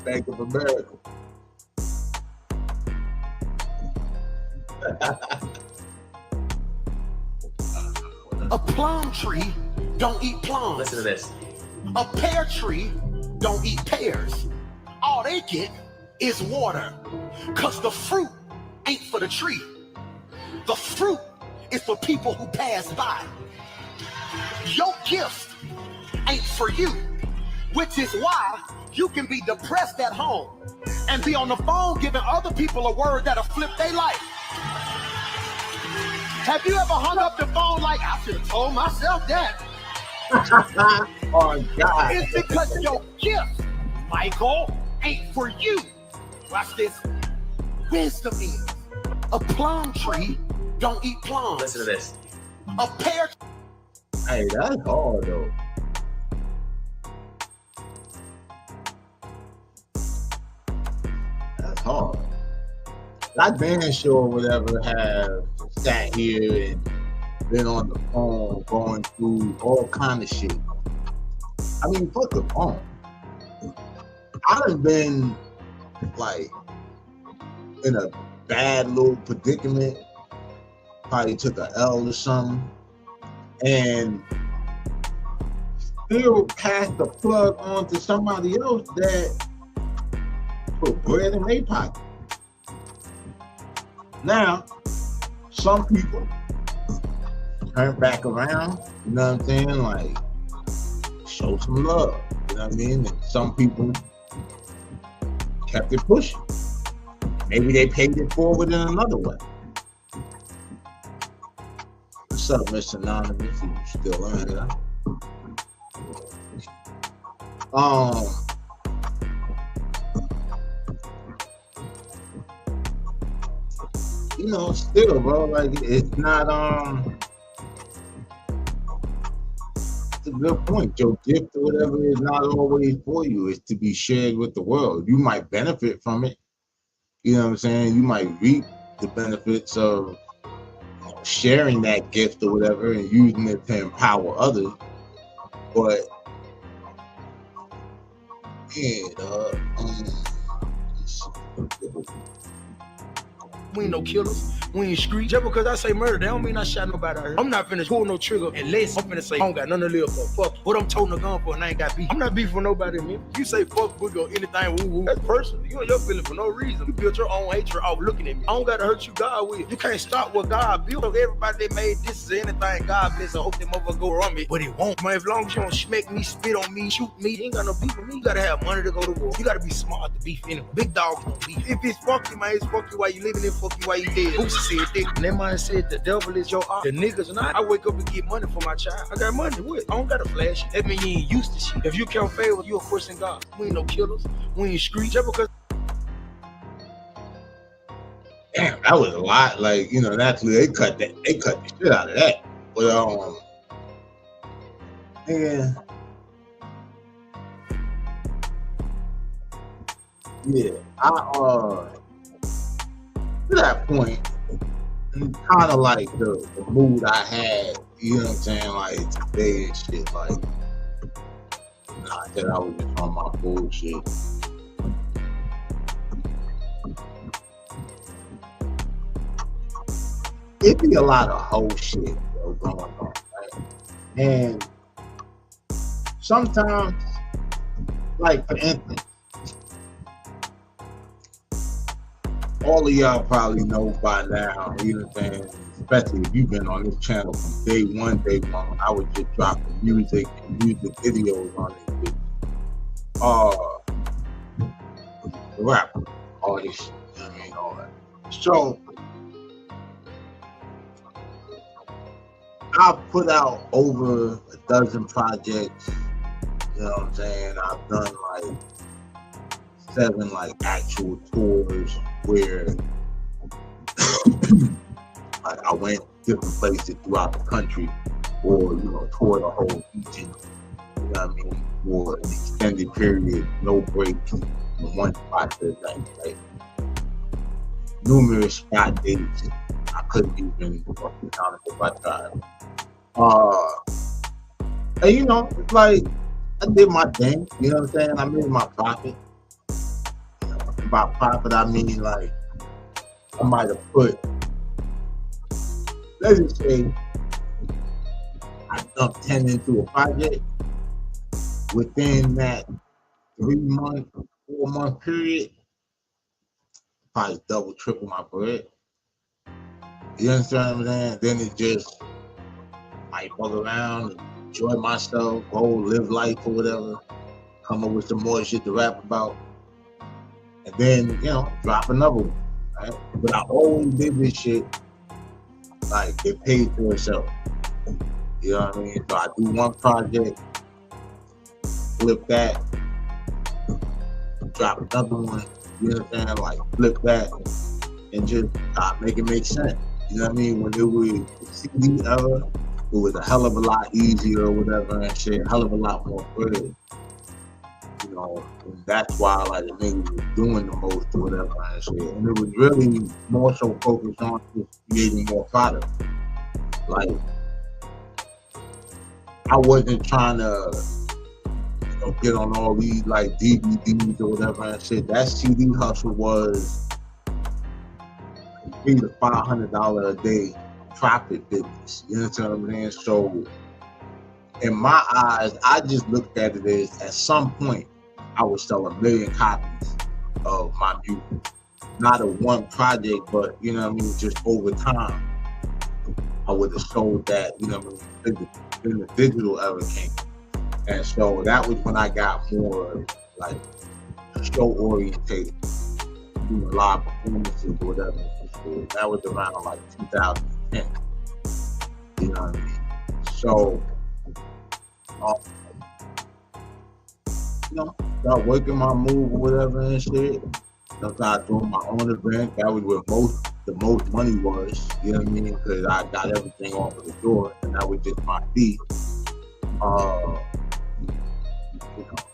Bank of America. A plum tree don't eat plums. Listen to this. A pear tree don't eat pears. All they get is water. Cause the fruit ain't for the tree. The fruit is for people who pass by. Your gift ain't for you, which is why you can be depressed at home and be on the phone giving other people a word that'll flip their life. Have you ever hung up the phone like, I should have told myself that? Oh, God. It's because your gift, Michael, ain't for you. Watch this. Wisdom is a plum tree don't eat plums. Listen to this. A pear. Hey, that's hard though. That's hard. That band show or whatever have sat here and been on the phone going through all kind of shit. I mean, fuck the phone. I'd have been like in a bad little predicament, probably took a L or something, and still passed the plug on to somebody else that put bread in their pocket. Now, some people turn back around, you know what I'm saying? Like, show some love, you know what I mean? And some people kept it pushing. Maybe they paid it forward in another way. What's up, Mr. Anonymous? You still on here? You know, still, bro, like it's not it's a good point. Your gift or whatever is not always for you. It's to be shared with the world. You might benefit from it. You know what I'm saying? You might reap the benefits of sharing that gift or whatever and using it to empower others. But yeah, We ain't no killers. We ain't street. Just because I say murder, that don't mean I shot nobody out here. I'm not finna pull no trigger unless I'm finna say I don't got nothing to live for. Fuck what I'm toting a gun for and I ain't got beef. I'm not beefing with nobody, man. You say fuck boogie or anything, woo woo. That's personal. You and your feeling for no reason. You built your own hatred off looking at me. I don't gotta hurt you, God will. You can't stop what God built. Everybody that made this is anything God bless. I hope them motherfuckers go wrong me. But it won't. Man, as long as you don't smack me, spit on me, shoot me, you ain't got no beef with me. You gotta have money to go to war. You gotta be smart to beef anyway. Big dogs don't beef. If it's fuck you, man, it's fuck you while you living and fuck you while you dead. Who said that? And that man said the devil is your art. The niggas not. I wake up and get money for my child. I got money with. I don't gotta flash. That mean you ain't used to shit. If you count favor, you a question God. We ain't no killers. We ain't street. Just because. damn, that was a lot. Like, you know, naturally they cut the shit out of that. But yeah, to that point, kind of like the mood I had, you know what I'm saying, like today and shit, like, not that I was just on my bullshit. It be a lot of whole shit going on, right? And sometimes, like for instance, all of y'all probably know by now, you know what I'm saying, especially if you've been on this channel from day one, I was just dropping music and music videos on this rapper, artist, you know what I mean, all that. So, I've put out over a dozen projects, you know what I'm saying, I've done like 7 like actual tours where like I went different places throughout the country or, you know, toured the whole region, you know what I mean, for an extended period, no break from one spot to the next, right? Numerous spot dates, I couldn't even fucking count it if I tried. And you know, it's like I did my thing, you know what I'm saying? I made my profit. By profit, I mean like I might have put, let's just say, dump 10 into a project, within that 3-month, 4-month period, probably double, triple my bread. You understand what I'm saying? Then it just might fuck around, enjoy myself, go live life or whatever, come up with some more shit to rap about, and then, you know, drop another one, right? But I always did this shit like it paid for itself. You know what I mean? So I do one project, flip that, drop another one, you know what I'm saying? Like flip that and just make it make sense. You know what I mean? When it was the CD era, it was a hell of a lot easier or whatever and shit, hell of a lot more bread. You know, and that's why like the niggas was doing the most or whatever and shit. And it was really more so focused on just creating more product. Like, I wasn't trying to, you know, get on all these like DVDs or whatever and shit. That CD hustle was $300 to $500 a day profit business. You know what I'm saying? So in my eyes, I just looked at it as at some point I would sell 1 million copies of my music. Not a one project, but you know what I mean, just over time, I would have sold that, you know what I mean, in the digital era came. And so that was when I got more like show orientated, doing live performances or whatever. That was around like 2010. You know what I mean? So, you know, start working my move or whatever and shit. I started doing my own event. That was where the most money was. You know what I mean? Because I got everything off of the door, and that was just my fee. You know,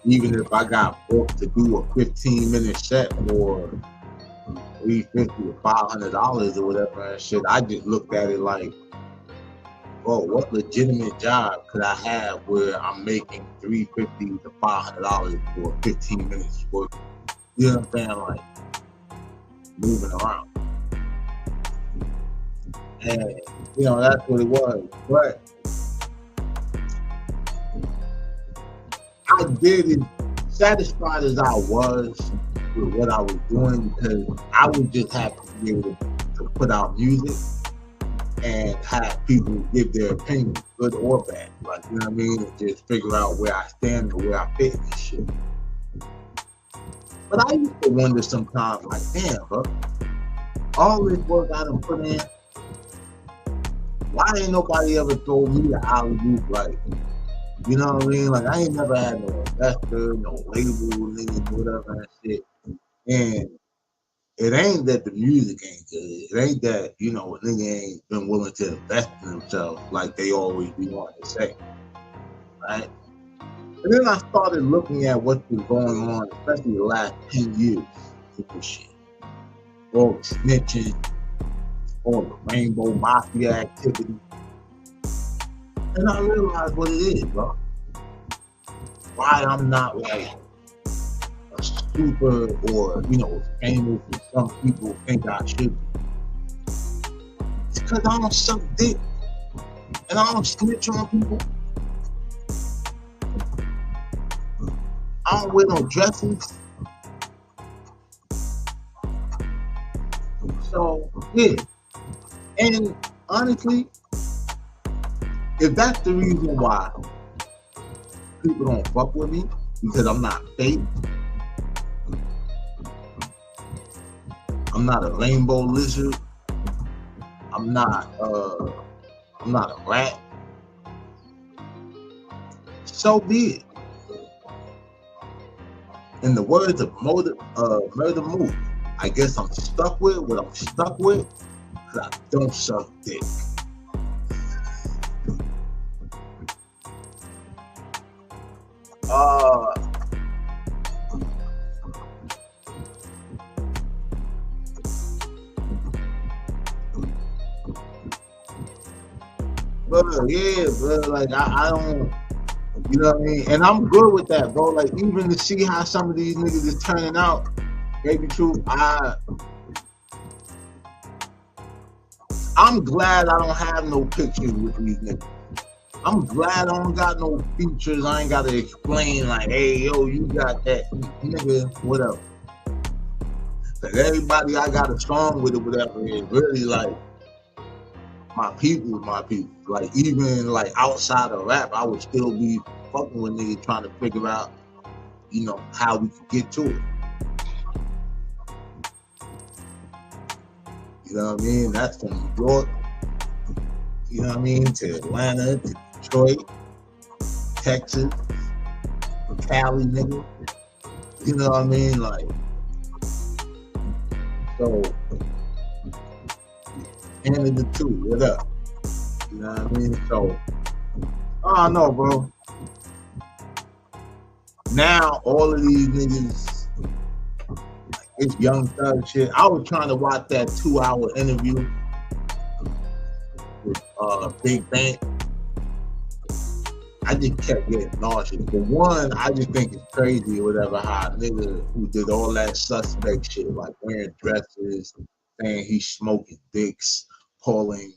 even if I got booked to do a 15-minute set for $350 to $500 or whatever and shit, I just looked at it like, bro, what legitimate job could I have where I'm making $350 to $500 for 15 minutes work? You know what I'm saying? Like, moving around. And, you know, that's what it was. But I did it satisfied as I was with what I was doing, because I would just have to be able to put out music and have people give their opinion, good or bad. Like, you know what I mean? And just figure out where I stand or where I fit in this shit. But I used to wonder sometimes, like, damn, bro, all this work I done put in, why ain't nobody ever told me the alley-oop, like, you know what I mean? Like, I ain't never had no investor, no label, nigga, whatever and shit. And it ain't that the music ain't good. It ain't that, you know, a nigga ain't been willing to invest in themselves like they always be wanting to say, right? And then I started looking at what's been going on, especially the last 10 years with this shit. All the snitching, all the rainbow mafia activity. And I realized what it is, bro. Why I'm not like a super or, you know, famous as some people think I should be. It's because I don't suck dick. And I don't snitch on people. I don't wear no dresses. So, yeah. And honestly, if that's the reason why people don't fuck with me, because I'm not fake, I'm not a rainbow lizard, I'm not a rat, so be it. In the words of Murder Move, I guess I'm stuck with what I'm stuck with, because I don't suck dick. Bro, yeah, bro, like I don't, you know what I mean? And I'm good with that, bro. Like, even to see how some of these niggas is turning out, baby truth, I'm glad I don't have no pictures with these niggas. I'm glad I don't got no features. I ain't gotta explain like, hey, yo, you got that, nigga, whatever. Cause everybody I got a song with or whatever is really like my people. Like even like outside of rap, I would still be fucking with niggas trying to figure out, you know, how we could get to it. You know what I mean? That's from New York, you know what I mean, to Atlanta, to Detroit, Texas, Cali, nigga. You know what I mean? Like, so, Canada too, what up? You know what I mean? So, I don't know, bro. Now, all of these niggas, like, it's Young Thug shit. I was trying to watch that 2-hour interview with Big Bang. I just kept getting nauseous. For one, I just think it's crazy or whatever how a nigga who did all that suspect shit, like wearing dresses, saying he's smoking dicks, calling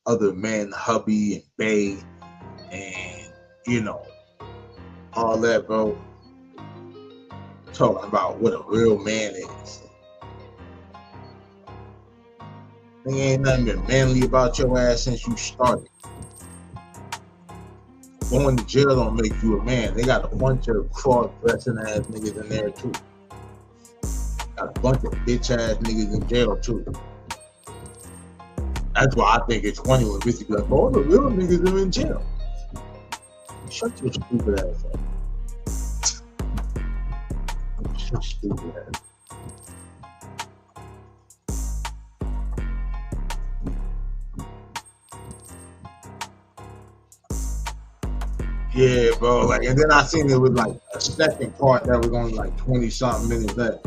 other men hubby and bae, and, you know, all that, bro. Talking about what a real man is. There ain't nothing been manly about your ass since you started. Going to jail don't make you a man. They got a bunch of cross-dressing ass niggas in there too. Got a bunch of bitch ass niggas in jail too. That's why I think it's funny when bitches be like, "Oh, the real niggas are in jail." Shut your stupid ass up. Shut your stupid ass. Yeah, bro. Like, and then I seen it with like a second part that was only like 20-something minutes left.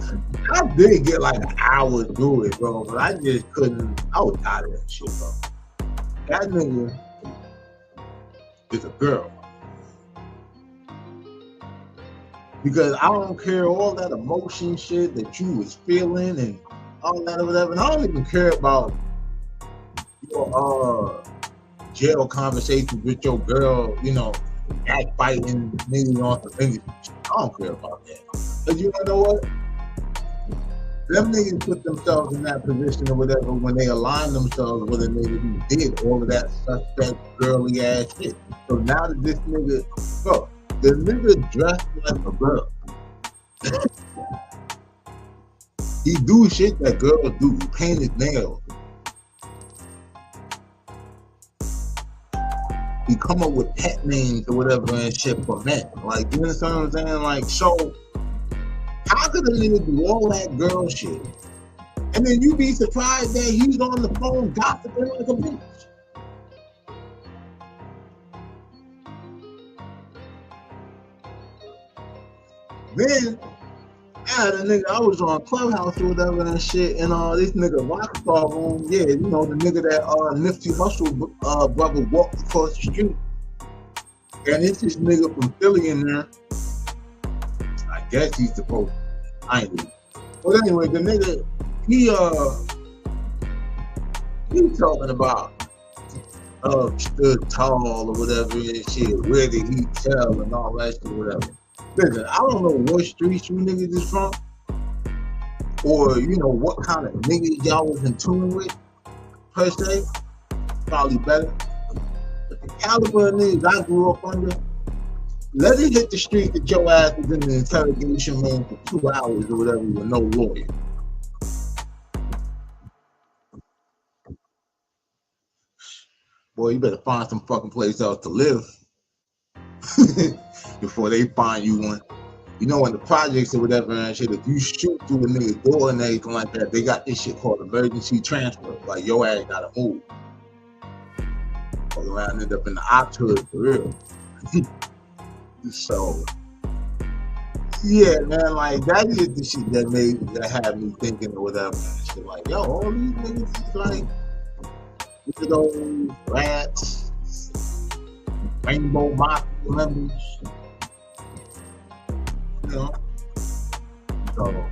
I did get like an hour to do it, bro, but I just couldn't. I was tired of that shit, bro. That nigga is a girl. Because I don't care all that emotion shit that you was feeling and all that or whatever. And I don't even care about your jail conversations with your girl, you know, backbiting niggas on the fingers. I don't care about that. But you know what? Them niggas put themselves in that position or whatever when they align themselves with a nigga who did all of that suspect girly ass shit. So now that this nigga, bro, the nigga dressed like a girl. He do shit that girls do. He paint his nails. He come up with pet names or whatever and shit for men. Like, you understand what I'm saying? Like, so how could a nigga do all that girl shit? And then you be surprised that he's on the phone gossiping like a bitch. Then, the nigga, I was on Clubhouse or whatever and shit, and this nigga Rockstar Room, yeah, you know, the nigga that Nifty Hustle brother walked across the street. And it's this nigga from Philly in there. I guess he's supposed to. I ain't know. But anyway, the nigga, he talking about stood tall or whatever and shit, where did he tell and all that shit, whatever. Listen, I don't know what streets you niggas is from, or you know what kind of niggas y'all was in tune with, per se. Probably better. But the caliber of niggas I grew up under, let it hit the street that your ass was in the interrogation room for 2 hours or whatever with no lawyer. Boy, you better find some fucking place else to live before they find you one. You know, in the projects or whatever and shit, if you shoot through a nigga's door and everything like that, they got this shit called emergency transfer. Like, your ass gotta move. Fuck around and end up in the ops hood for real. So, yeah, man, like, that is the shit that had me thinking or whatever and shit. Like, yo, all these niggas is like, look at those rats, rainbow mafia members, you know. So,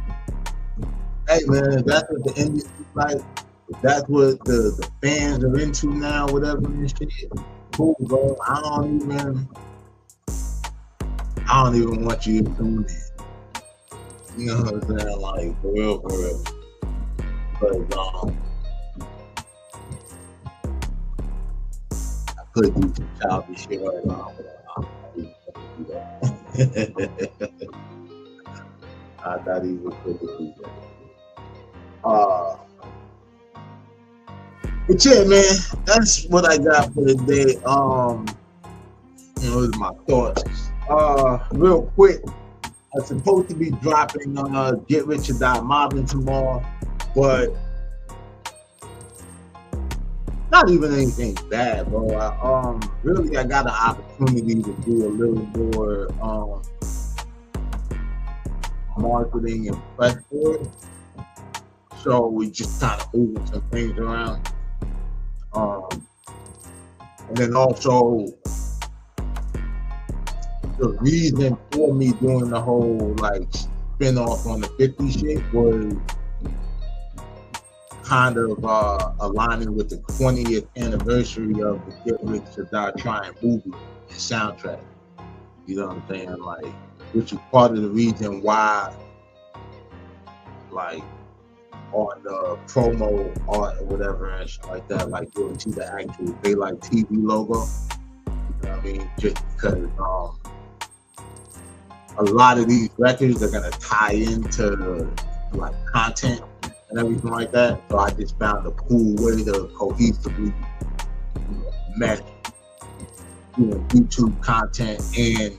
hey man, if that's what the industry's like, if that's what the fans are into now, whatever and shit, cool, bro. I don't even want you to tune in. You know what I'm saying? Like, for real. But I could do some childish shit right now. I thought he was good to do that. But yeah, man, that's what I got for today. Those are my thoughts. Real quick, I'm supposed to be dropping Get Rich or Die Mobbing tomorrow, but not even anything bad, bro. Really, I got an opportunity to do a little more marketing and press for it. So we just kind of moving some things around. And then also, the reason for me doing the whole like spin off on the 50 shit was kind of aligning with the 20th anniversary of the Get Rich or Die Trying movie and soundtrack. You know what I'm saying? Like, which is part of the reason why, like, on the promo art or whatever and shit like that, like you'll see the actual Daylight TV logo. You know what I mean? Just because a lot of these records are gonna tie into like content and everything like that. So I just found a cool way to cohesively match YouTube content and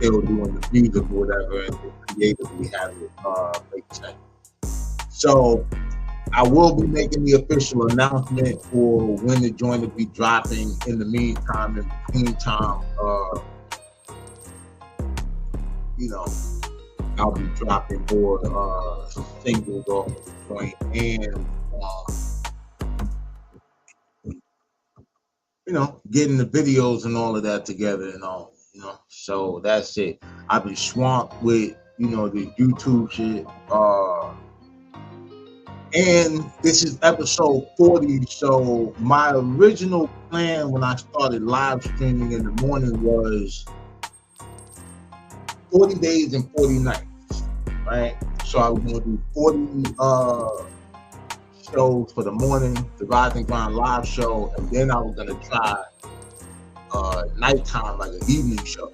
they were doing the music or whatever and creatively have it make sense. So I will be making the official announcement for when the joint will be dropping. In the meantime, in between time, I'll be dropping more singles off of the joint and getting the videos and all of that together and all, So that's it. I've been swamped with, the YouTube shit. And this is episode 40. So my original plan when I started live streaming in the morning was 40 days and 40 nights, right? So I was going to do 40 shows for the morning, the Rise and Grind live show, and then I was going to try nighttime, like an evening show.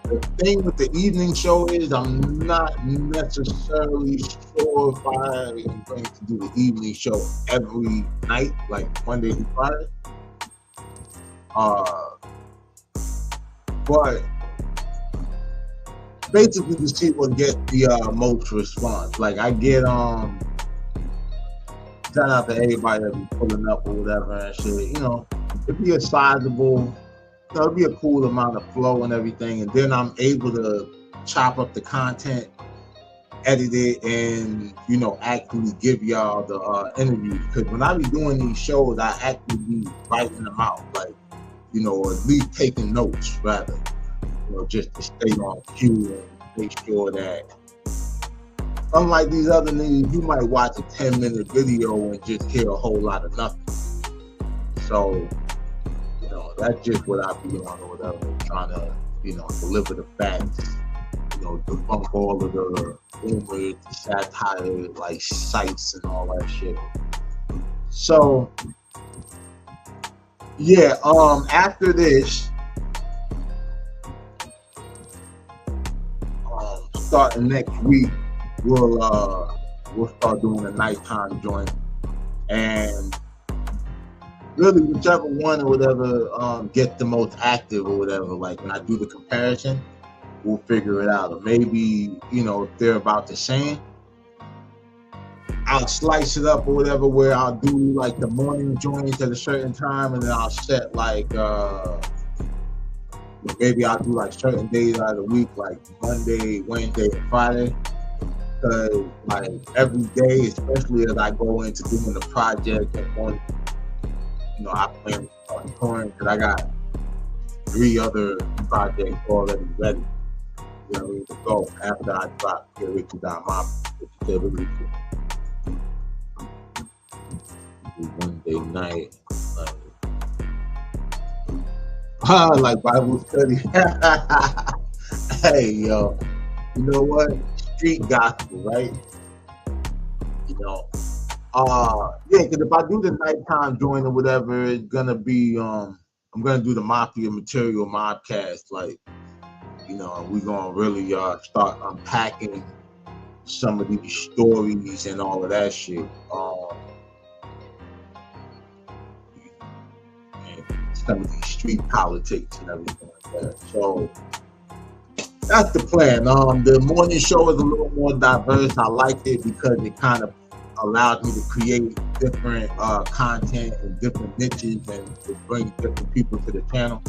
The thing with the evening show is I'm not necessarily sure if I am going to do the evening show every night, like Monday through Friday. But basically to see what gets the most response. Like I get shout out to everybody that be pulling up or whatever and shit. It'd be a sizable. It'll be a cool amount of flow and everything, and then I'm able to chop up the content, edit it, and actually give y'all the interviews. Because when I be doing these shows, I actually be writing them out, like or at least taking notes rather, just to stay on cue and make sure that. Unlike these other niggas, you might watch a 10-minute video and just hear a whole lot of nothing. So. That's just what I be on or whatever, trying to, deliver the facts, debunk all of the rumors, the satire, like sites and all that shit. So, yeah, after this, starting next week, we'll start doing a nighttime joint, and really, whichever one or whatever gets the most active or whatever, like when I do the comparison, we'll figure it out. Or maybe, if they're about the same, I'll slice it up or whatever, where I'll do like the morning joints at a certain time, and then I'll set like, maybe I'll do like certain days out of the week, like Monday, Wednesday, and Friday. Because like every day, especially as I go into doing the project and on, I plan on touring because I got 3 other projects already ready. To go after I drop Get Rich or Die Mobbing. Sunday night. Like Bible study. Hey, yo. You know what? Street gospel, right? You know. Yeah, because if I do the nighttime joint or whatever, it's gonna be I'm gonna do the Mafia Material Mobcast, like, you know, we're gonna really start unpacking some of these stories and all of that shit. And some of these street politics and everything like that. So that's the plan. The morning show is a little more diverse. I like it because it kind of allowed me to create different content and different niches and to bring different people to the channel.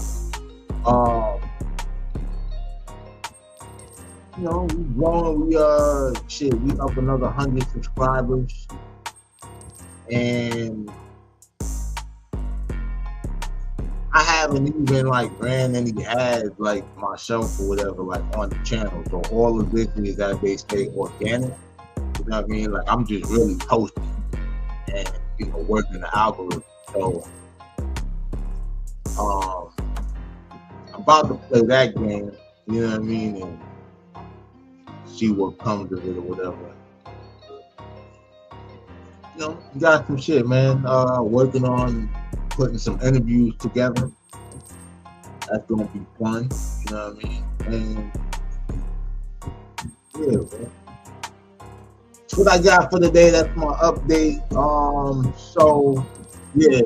You know, we growing, we up another 100 subscribers, and I haven't even like ran any ads like myself or whatever like on the channel. So all of this is, as they say, organic. You know what I mean? Like, I'm just really posting and, you know, working the algorithm. So I'm about to play that game, you know what I mean, and see what comes of it or whatever. You know, you got some shit, man. Working on putting some interviews together. That's gonna be fun, you know what I mean? And yeah, man. That's what I got for today. That's my update. So yeah,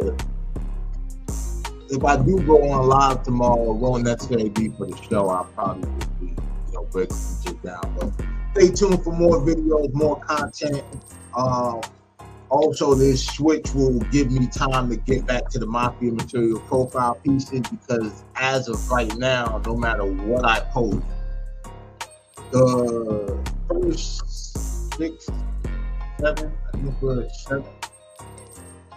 if I do go on live tomorrow, it won't necessarily be for the show. I'll probably just be, you know, breaking some shit down. But stay tuned for more videos, more content. Also, this switch will give me time to get back to the Mafia Material profile pieces, because as of right now, no matter what I post, the first 6, 7, I think we're at 7.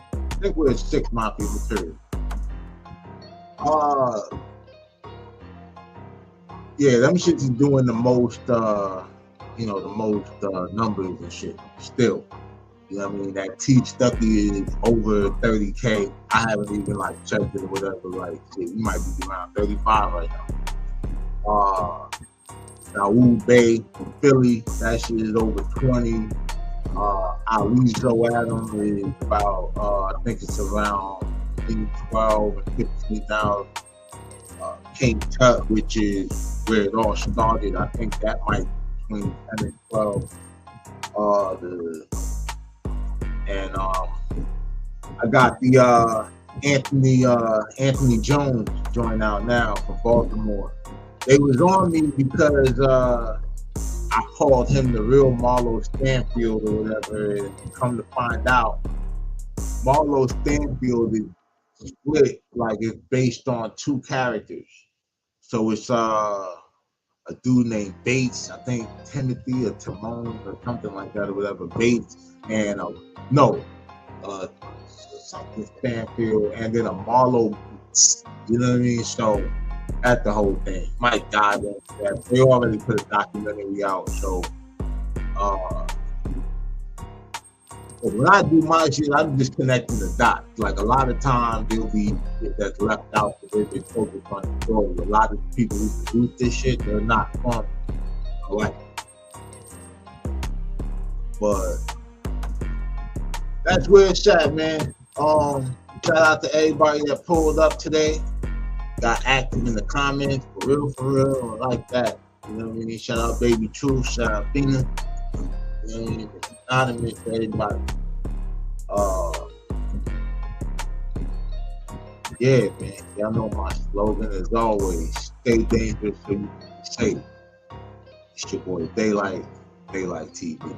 I think we're at 6 Mafia Material. Yeah, them shits is doing the most, you know, the most numbers and shit still. You know what I mean? That T Stucky is over 30K. I haven't even like checked it or whatever. Like, shit, we might be around 35 right now. Dawood Bay from Philly, that shit is over 20. Alizo Adam is about, I think it's around 12 and 15,000. King Tut, which is where it all started, I think that might be between 10 and 12. And I got the Anthony Jones join out now from Baltimore. They was on me because I called him the real Marlo Stanfield or whatever, and come to find out, Marlo Stanfield is split, like it's based on 2 characters. So it's a dude named Bates, I think Timothy or Timon or something like that or whatever, Bates, and something Stanfield, and then a Marlo, you know what I mean? So that's the whole thing. Might dive into that. They already put a documentary out, so when I do my shit, I'm just connecting the dots. Like, a lot of times there'll be shit that's left out because they've been focused on the story. A lot of people who produce this shit, they're not fun. I like it. But that's where it's at, man. Shout out to everybody that pulled up today, got active in the comments, for real, I like that. You know what I mean? Shout out Baby Truth, shout out Fina. You know what I mean? Anonymous to everybody. Yeah, man. Y'all know my slogan is always stay dangerous so you can be safe. It's your boy Daylight TV.